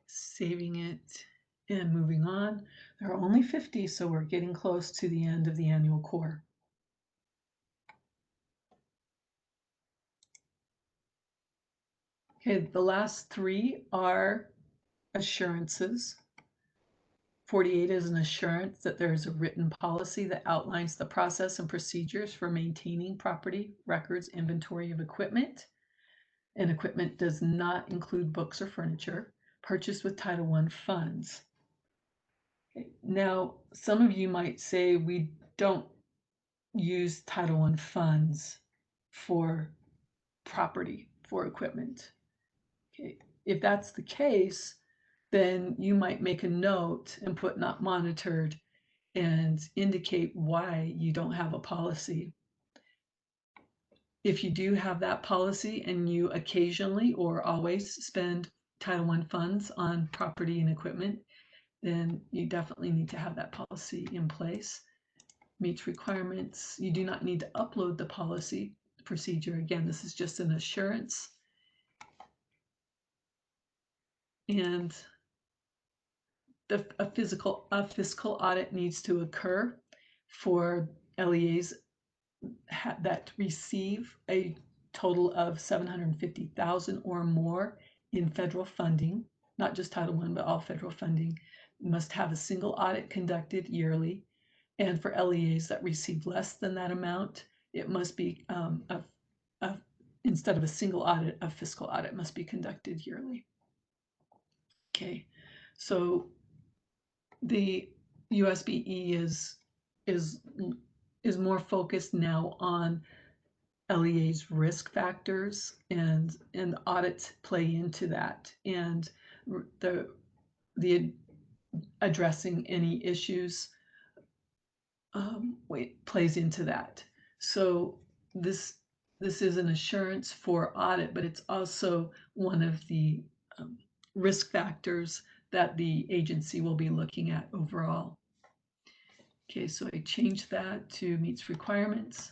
Saving it and moving on. There are only 50, so we're getting close to the end of the annual core. Okay, the last 3 are assurances. 48 is an assurance that there is a written policy that outlines the process and procedures for maintaining property, records, inventory of equipment. And equipment does not include books or furniture purchased with Title I funds. Okay. Now, some of you might say we don't use Title I funds for property, for equipment. Okay. If that's the case, then you might make a note and put not monitored and indicate why you don't have a policy. If you do have that policy and you occasionally or always spend Title I funds on property and equipment, then you definitely need to have that policy in place. Meets requirements. You do not need to upload the policy procedure. Again, this is just an assurance. And a fiscal audit needs to occur for LEAs that receive a total of $750,000 or more in federal funding, not just Title I, but all federal funding. Must have a single audit conducted yearly. And for LEAs that receive less than that amount, it must be, instead of a single audit, a fiscal audit must be conducted yearly. Okay, so the USBE is more focused now on LEA's risk factors, and audits play into that, and the addressing any issues plays into that. So this is an assurance for audit, but it's also one of the risk factors that the agency will be looking at overall. Okay, so I changed that to meets requirements.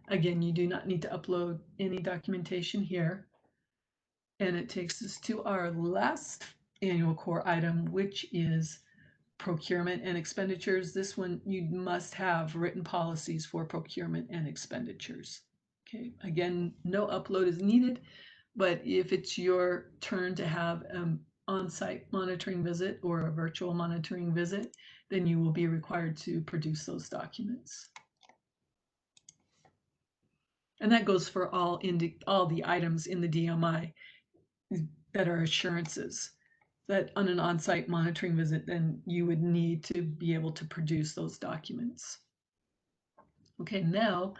Again, you do not need to upload any documentation here. And it takes us to our last annual core item, which is procurement and expenditures. This one, you must have written policies for procurement and expenditures. Okay, again, no upload is needed, but if it's your turn to have an on-site monitoring visit or a virtual monitoring visit, then you will be required to produce those documents. And that goes for all the items in the DMI that are assurances, that on an on-site monitoring visit, then you would need to be able to produce those documents. Okay, now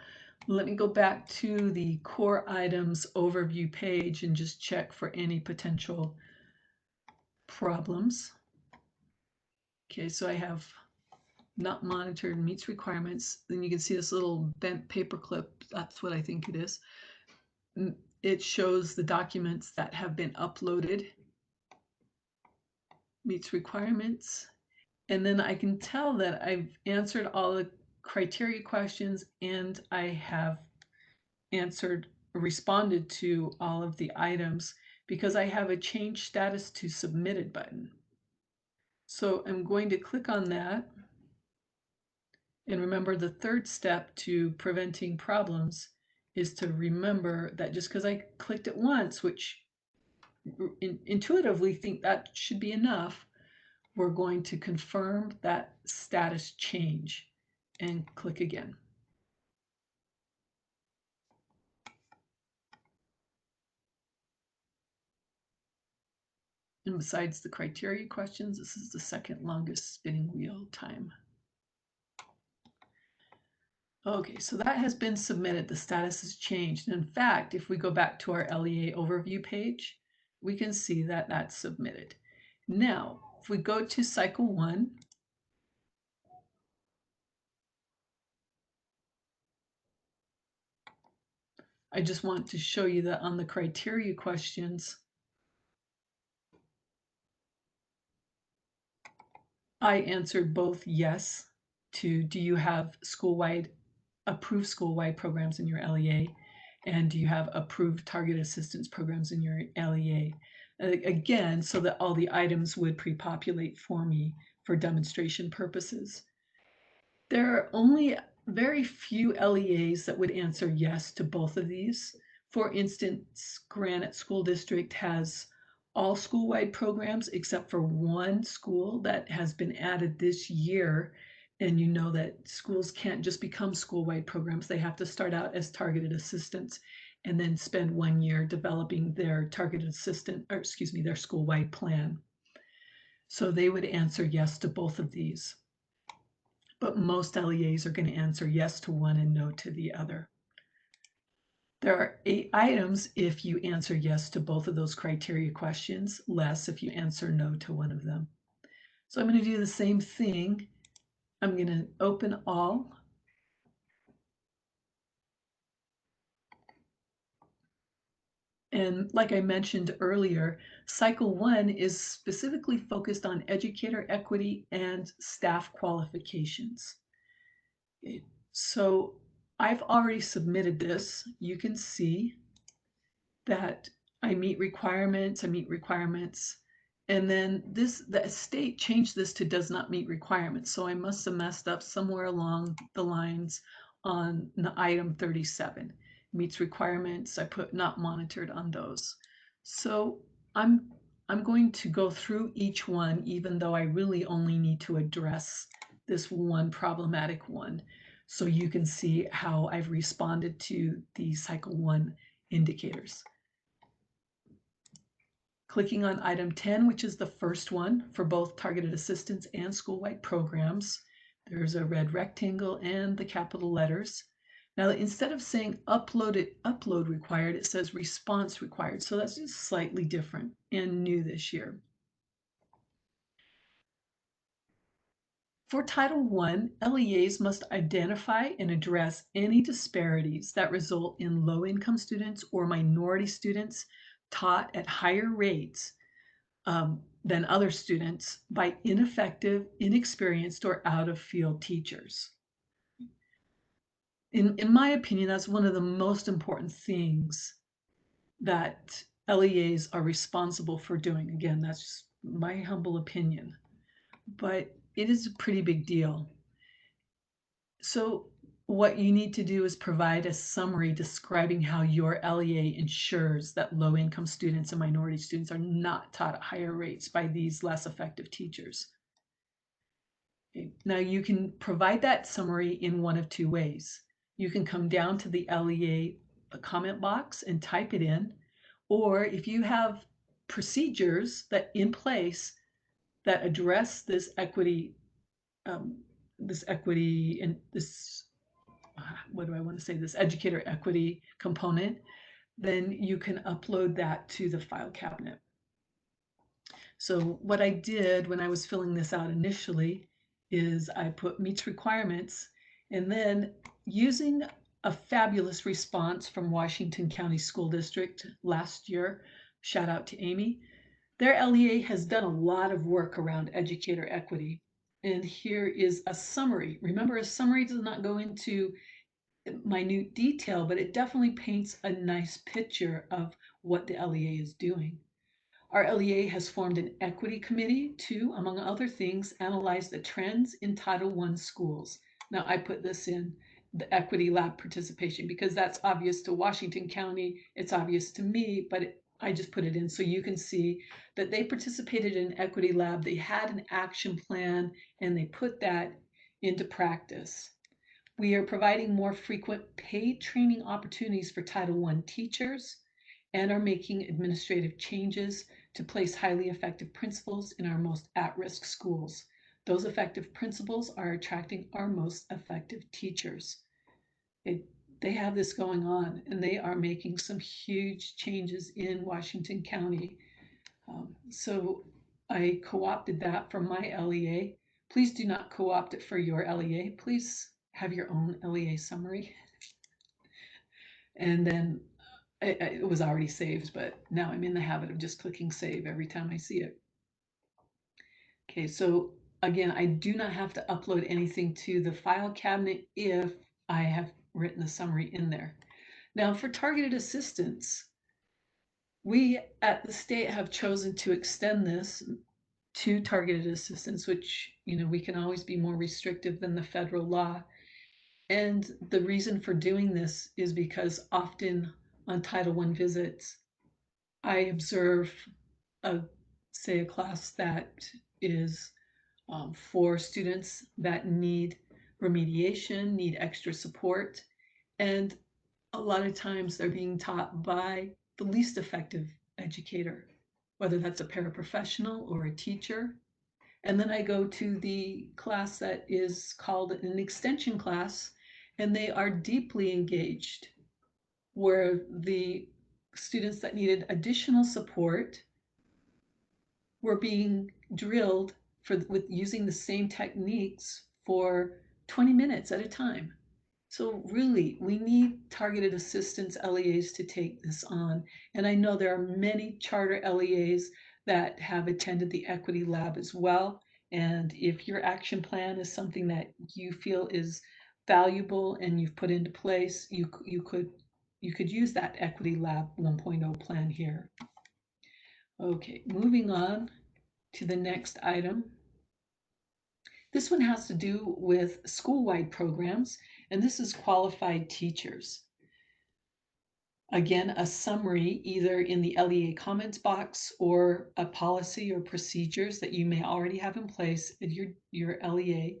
let me go back to the core items overview page and just check for any potential problems. Okay, so I have not monitored, meets requirements. Then you can see this little bent paper clip. That's what I think it is. It shows the documents that have been uploaded, meets requirements. And then I can tell that I've answered all the criteria questions and I have responded to all of the items because I have a change status to submitted button. So I'm going to click on that. And remember, the third step to preventing problems is to remember that just because I clicked it once, which intuitively think that should be enough, we're going to confirm that status change and click again. And besides the criteria questions, this is the second longest spinning wheel time. Okay, so that has been submitted. The status has changed. And in fact, if we go back to our LEA overview page, we can see that that's submitted. Now, if we go to cycle 1, I just want to show you that on the criteria questions, I answered both yes to do you have approved school-wide programs in your LEA, and do you have approved target assistance programs in your LEA? Again, so that all the items would pre-populate for me for demonstration purposes. There are only very few LEAs that would answer yes to both of these. For instance, Granite School District has all school-wide programs except for one school that has been added this year. And you know that schools can't just become school-wide programs. They have to start out as targeted assistants and then spend 1 year developing their targeted assistant, or excuse me, their school-wide plan. So they would answer yes to both of these. But most LEAs are going to answer yes to one and no to the other. There are 8 items if you answer yes to both of those criteria questions, less if you answer no to one of them. So I'm going to do the same thing. I'm going to open all. And like I mentioned earlier, cycle 1 is specifically focused on educator equity and staff qualifications. So I've already submitted this. You can see that I meet requirements, and then the state changed this to does not meet requirements. So I must have messed up somewhere along the lines on item 37. Meets requirements, I put not monitored on those. So I'm going to go through each one, even though I really only need to address this one problematic one, so you can see how I've responded to the cycle 1 indicators. Clicking on item 10, which is the first one for both targeted assistance and school-wide programs, there's a red rectangle and the capital letters. Now, instead of saying upload required, it says response required. So that's just slightly different and new this year. For Title I, LEAs must identify and address any disparities that result in low-income students or minority students taught at higher rates than other students by ineffective, inexperienced, or out-of-field teachers. In my opinion, that's one of the most important things that LEAs are responsible for doing. Again, that's just my humble opinion, but it is a pretty big deal. So what you need to do is provide a summary describing how your LEA ensures that low-income students and minority students are not taught at higher rates by these less effective teachers. Okay. Now you can provide that summary in one of two ways. You can come down to the LEA a comment box and type it in. Or if you have procedures that in place that address this equity and this, what do I want to say, this educator equity component, then you can upload that to the file cabinet. So what I did when I was filling this out initially is I put meets requirements, and then using a fabulous response from Washington County School District last year, shout out to Amy, their LEA has done a lot of work around educator equity. And here is a summary. Remember, a summary does not go into minute detail, but it definitely paints a nice picture of what the LEA is doing. Our LEA has formed an equity committee to, among other things, analyze the trends in Title I schools. Now, I put this in the equity lab participation because that's obvious to Washington County. It's obvious to me, but I just put it in so you can see that they participated in equity lab. They had an action plan and they put that into practice. We are providing more frequent paid training opportunities for Title I teachers and are making administrative changes to place highly effective principals in our most at-risk schools. Those effective principals are attracting our most effective teachers. They have this going on, and they are making some huge changes in Washington County. So I co-opted that from my LEA. Please do not co-opt it for your LEA. Please have your own LEA summary. And then it was already saved, but now I'm in the habit of just clicking save every time I see it. Okay, so again, I do not have to upload anything to the file cabinet if I have written the summary in there. Now for targeted assistance, we at the state have chosen to extend this to targeted assistance, which, we can always be more restrictive than the federal law. And the reason for doing this is because often on Title I visits, I observe say a class that is for students that need remediation, need extra support. And a lot of times they're being taught by the least effective educator, whether that's a paraprofessional or a teacher. And then I go to the class that is called an extension class, and they are deeply engaged, where the students that needed additional support were being drilled with using the same techniques for 20 minutes at a time. So really, we need targeted assistance LEAs to take this on. And I know there are many charter LEAs that have attended the equity lab as well. And if your action plan is something that you feel is valuable and you've put into place, you could use that equity lab 1.0 plan here. Okay, moving on to the next item. This one has to do with school-wide programs, and this is qualified teachers. Again, a summary either in the LEA comments box or a policy or procedures that you may already have in place in your LEA.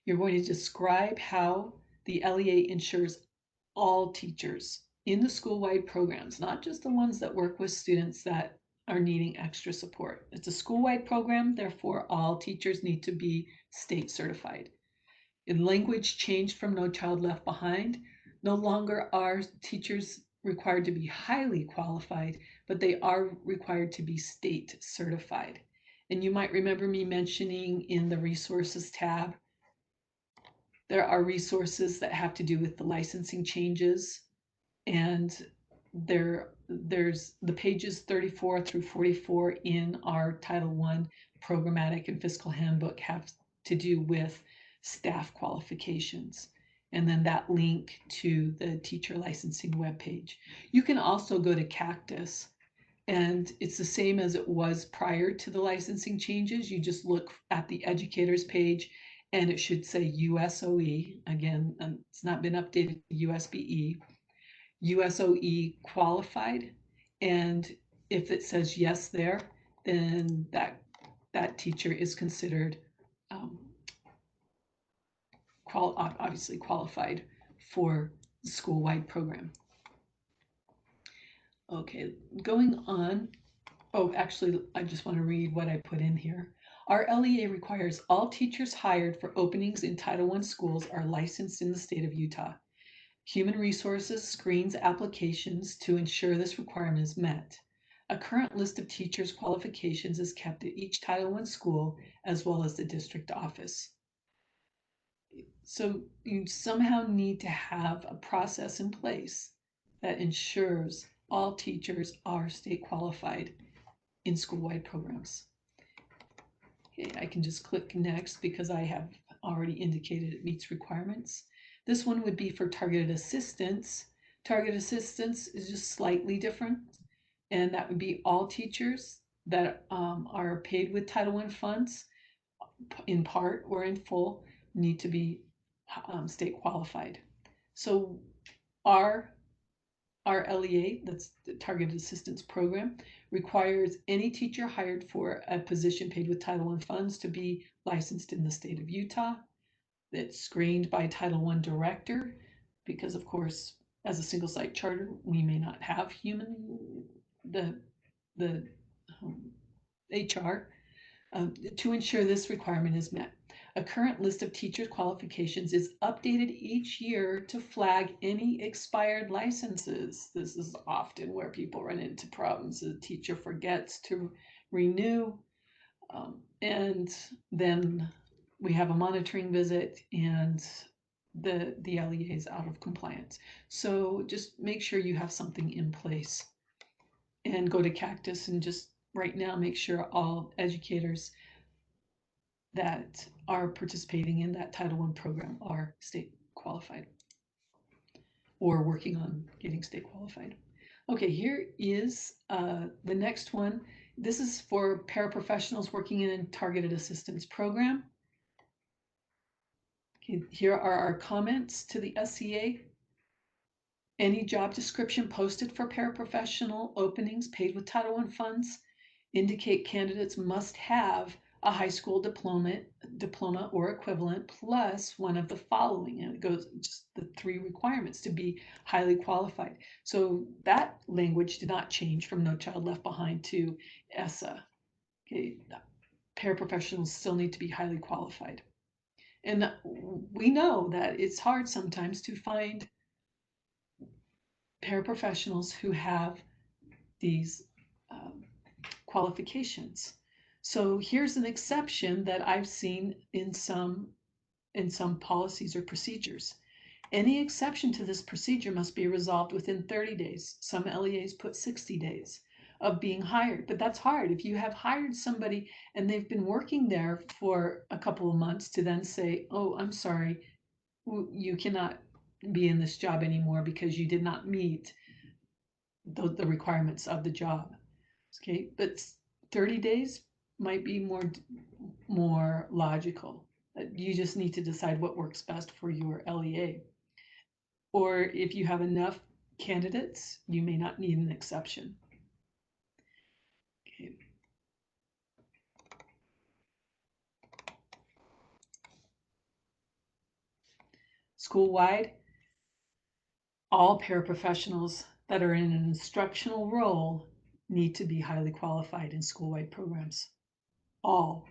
You're going to describe how the LEA ensures all teachers in the school-wide programs, not just the ones that work with students that are needing extra support. It's a school-wide program, therefore all teachers need to be state certified. In language changed from No Child Left Behind, no longer are teachers required to be highly qualified, but they are required to be state certified. And you might remember me mentioning in the resources tab, there are resources that have to do with the licensing changes, and there's the pages 34 through 44 in our Title I programmatic and fiscal handbook have to do with staff qualifications. And then that link to the teacher licensing webpage. You can also go to Cactus, and it's the same as it was prior to the licensing changes. You just look at the educators page and it should say USOE. Again, it's not been updated to USBE. USOE qualified, and if it says yes there, then that teacher is considered obviously qualified for the school-wide program. Okay, going on. Oh, actually, I just want to read what I put in here. Our LEA requires all teachers hired for openings in Title I schools are licensed in the state of Utah. Human Resources screens applications to ensure this requirement is met. A current list of teachers' qualifications is kept at each Title I school as well as the district office. So you somehow need to have a process in place that ensures all teachers are state qualified in school-wide programs. Okay, I can just click next because I have already indicated it meets requirements. This one would be for targeted assistance. Targeted assistance is just slightly different, and that would be all teachers that are paid with Title I funds, in part or in full, need to be state qualified. So our LEA, that's the Targeted Assistance Program, requires any teacher hired for a position paid with Title I funds to be licensed in the state of Utah. That's screened by Title I director, because of course, as a single site charter, we may not have the HR to ensure this requirement is met. A current list of teacher qualifications is updated each year to flag any expired licenses. This is often where people run into problems. The teacher forgets to renew, and then we have a monitoring visit and the LEA is out of compliance. So just make sure you have something in place, and go to Cactus and just right now make sure all educators that are participating in that Title I program are state qualified or working on getting state qualified. Okay, here is the next one. This is for paraprofessionals working in a targeted assistance program. Okay, here are our comments to the SCA. Any job description posted for paraprofessional openings paid with Title I funds indicate candidates must have a high school diploma or equivalent plus one of the following, and it goes just the 3 requirements to be highly qualified. So that language did not change from No Child Left Behind to ESSA. Okay, paraprofessionals still need to be highly qualified. And we know that it's hard sometimes to find paraprofessionals who have these qualifications. So here's an exception that I've seen in some policies or procedures. Any exception to this procedure must be resolved within 30 days. Some LEAs put 60 days of being hired, but that's hard. If you have hired somebody and they've been working there for a couple of months to then say, oh, I'm sorry, you cannot be in this job anymore because you did not meet the requirements of the job. Okay, but 30 days might be more logical. You just need to decide what works best for your LEA. Or if you have enough candidates, you may not need an exception. Okay. School-wide, all paraprofessionals that are in an instructional role need to be highly qualified in school-wide programs. All.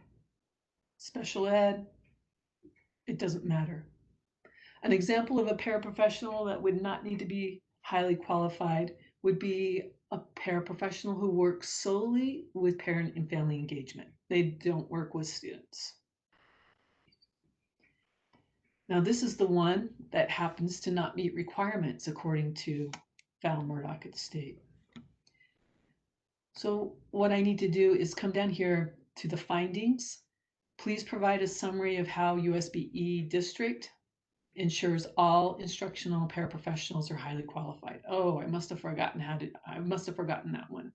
Special ed, it doesn't matter. An example of a paraprofessional that would not need to be highly qualified would be a paraprofessional who works solely with parent and family engagement. They don't work with students. Now, this is the one that happens to not meet requirements according to Val Murdoch at the state. So what I need to do is come down here to the findings. Please provide a summary of how USBE district ensures all instructional paraprofessionals are highly qualified. Oh, I must have forgotten that one.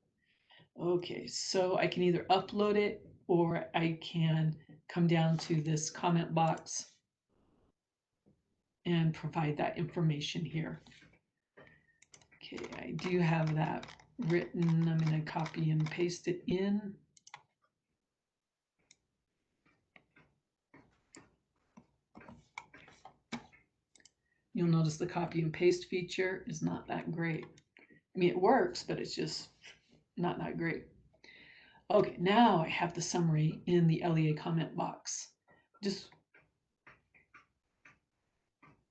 Okay, so I can either upload it or I can come down to this comment box and provide that information here. Okay, I do have that written. I'm going to copy and paste it in. You'll notice the copy and paste feature is not that great. mean, it works, but it's just not great. Okay, now I have the summary in the LEA comment box. Just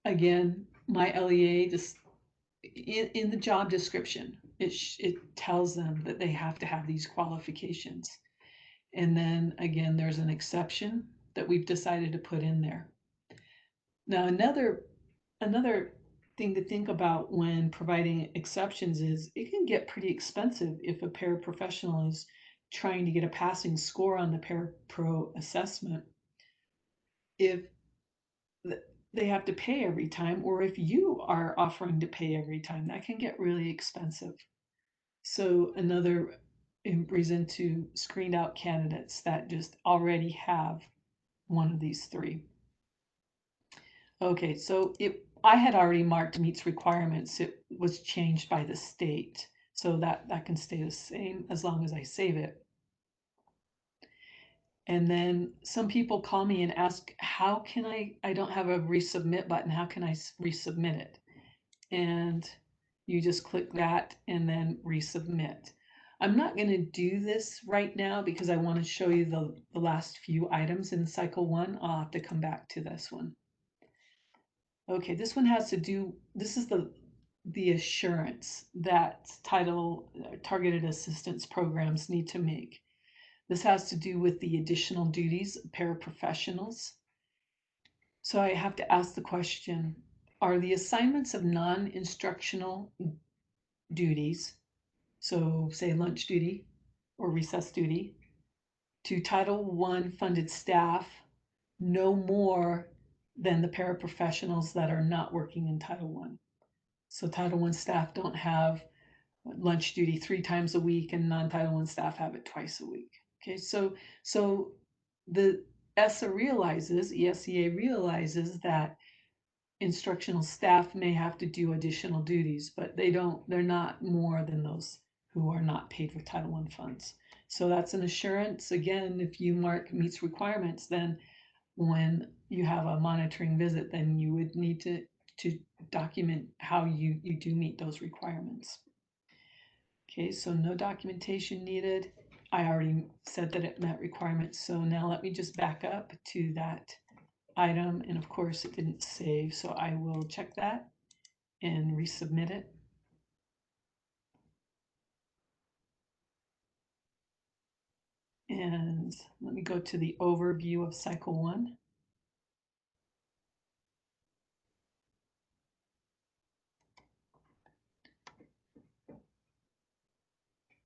again, my LEA just in the job description, it tells them that they have to have these qualifications. And then again, there's an exception that we've decided to put in there. Now, another thing to think about when providing exceptions is it can get pretty expensive if a paraprofessional is trying to get a passing score on the Parapro assessment. If they have to pay every time, or if you are offering to pay every time, that can get really expensive. So another reason to screen out candidates that just already have one of these three. Okay, so I had already marked meets requirements. It was changed by the state, so that can stay the same as long as I save it. And then some people call me and ask, how can I don't have a resubmit button. How can I resubmit it? And you just click that and then resubmit. I'm not going to do this right now because I want to show you the last few items in cycle 1. I'll have to come back to this one. Okay, this one has to do, this is the assurance that targeted assistance programs need to make. This has to do with the additional duties of paraprofessionals. So I have to ask the question, are the assignments of non-instructional duties, so say lunch duty or recess duty, to Title I funded staff no more than the paraprofessionals that are not working in Title I? So Title I staff don't have lunch duty 3 times a week and non-Title I staff have it twice a week. Okay, so the ESEA realizes that instructional staff may have to do additional duties, but they're not more than those who are not paid with Title I funds. So that's an assurance. Again, if you mark meets requirements, then when you have a monitoring visit, then you would need to document how you do meet those requirements. Okay, so no documentation needed. I already said that it met requirements. So now let me just back up to that item. And of course it didn't save. So I will check that and resubmit it. And let me go to the overview of cycle 1.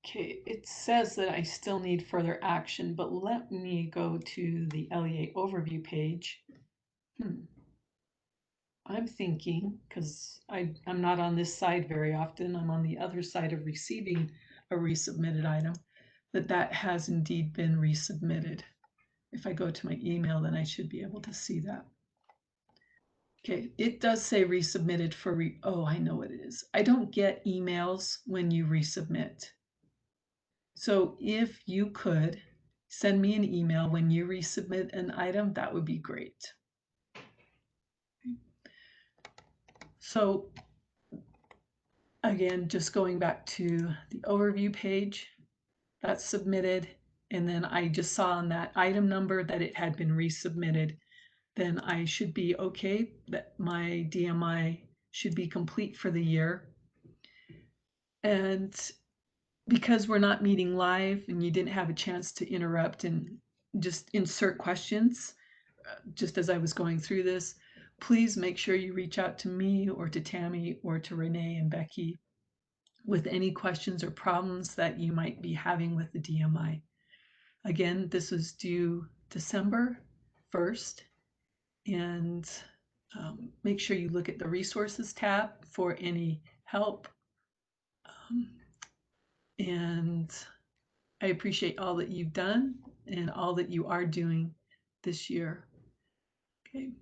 Okay, it says that I still need further action, but let me go to the LEA overview page. I'm thinking, because I'm not on this side very often, I'm on the other side of receiving a resubmitted item, that has indeed been resubmitted. If I go to my email, then I should be able to see that. Okay, it does say resubmitted for, oh, I know what it is. I don't get emails when you resubmit. So if you could send me an email when you resubmit an item, that would be great. So again, just going back to the overview page, that's submitted. And then I just saw on that item number that it had been resubmitted. Then I should be okay, that my DMI should be complete for the year. And because we're not meeting live and you didn't have a chance to interrupt and just insert questions, just as I was going through this, please make sure you reach out to me or to Tammy or to Renee and Becky with any questions or problems that you might be having with the DMI. Again, this was due December 1st, and make sure you look at the resources tab for any help. And I appreciate all that you've done and all that you are doing this year. Okay.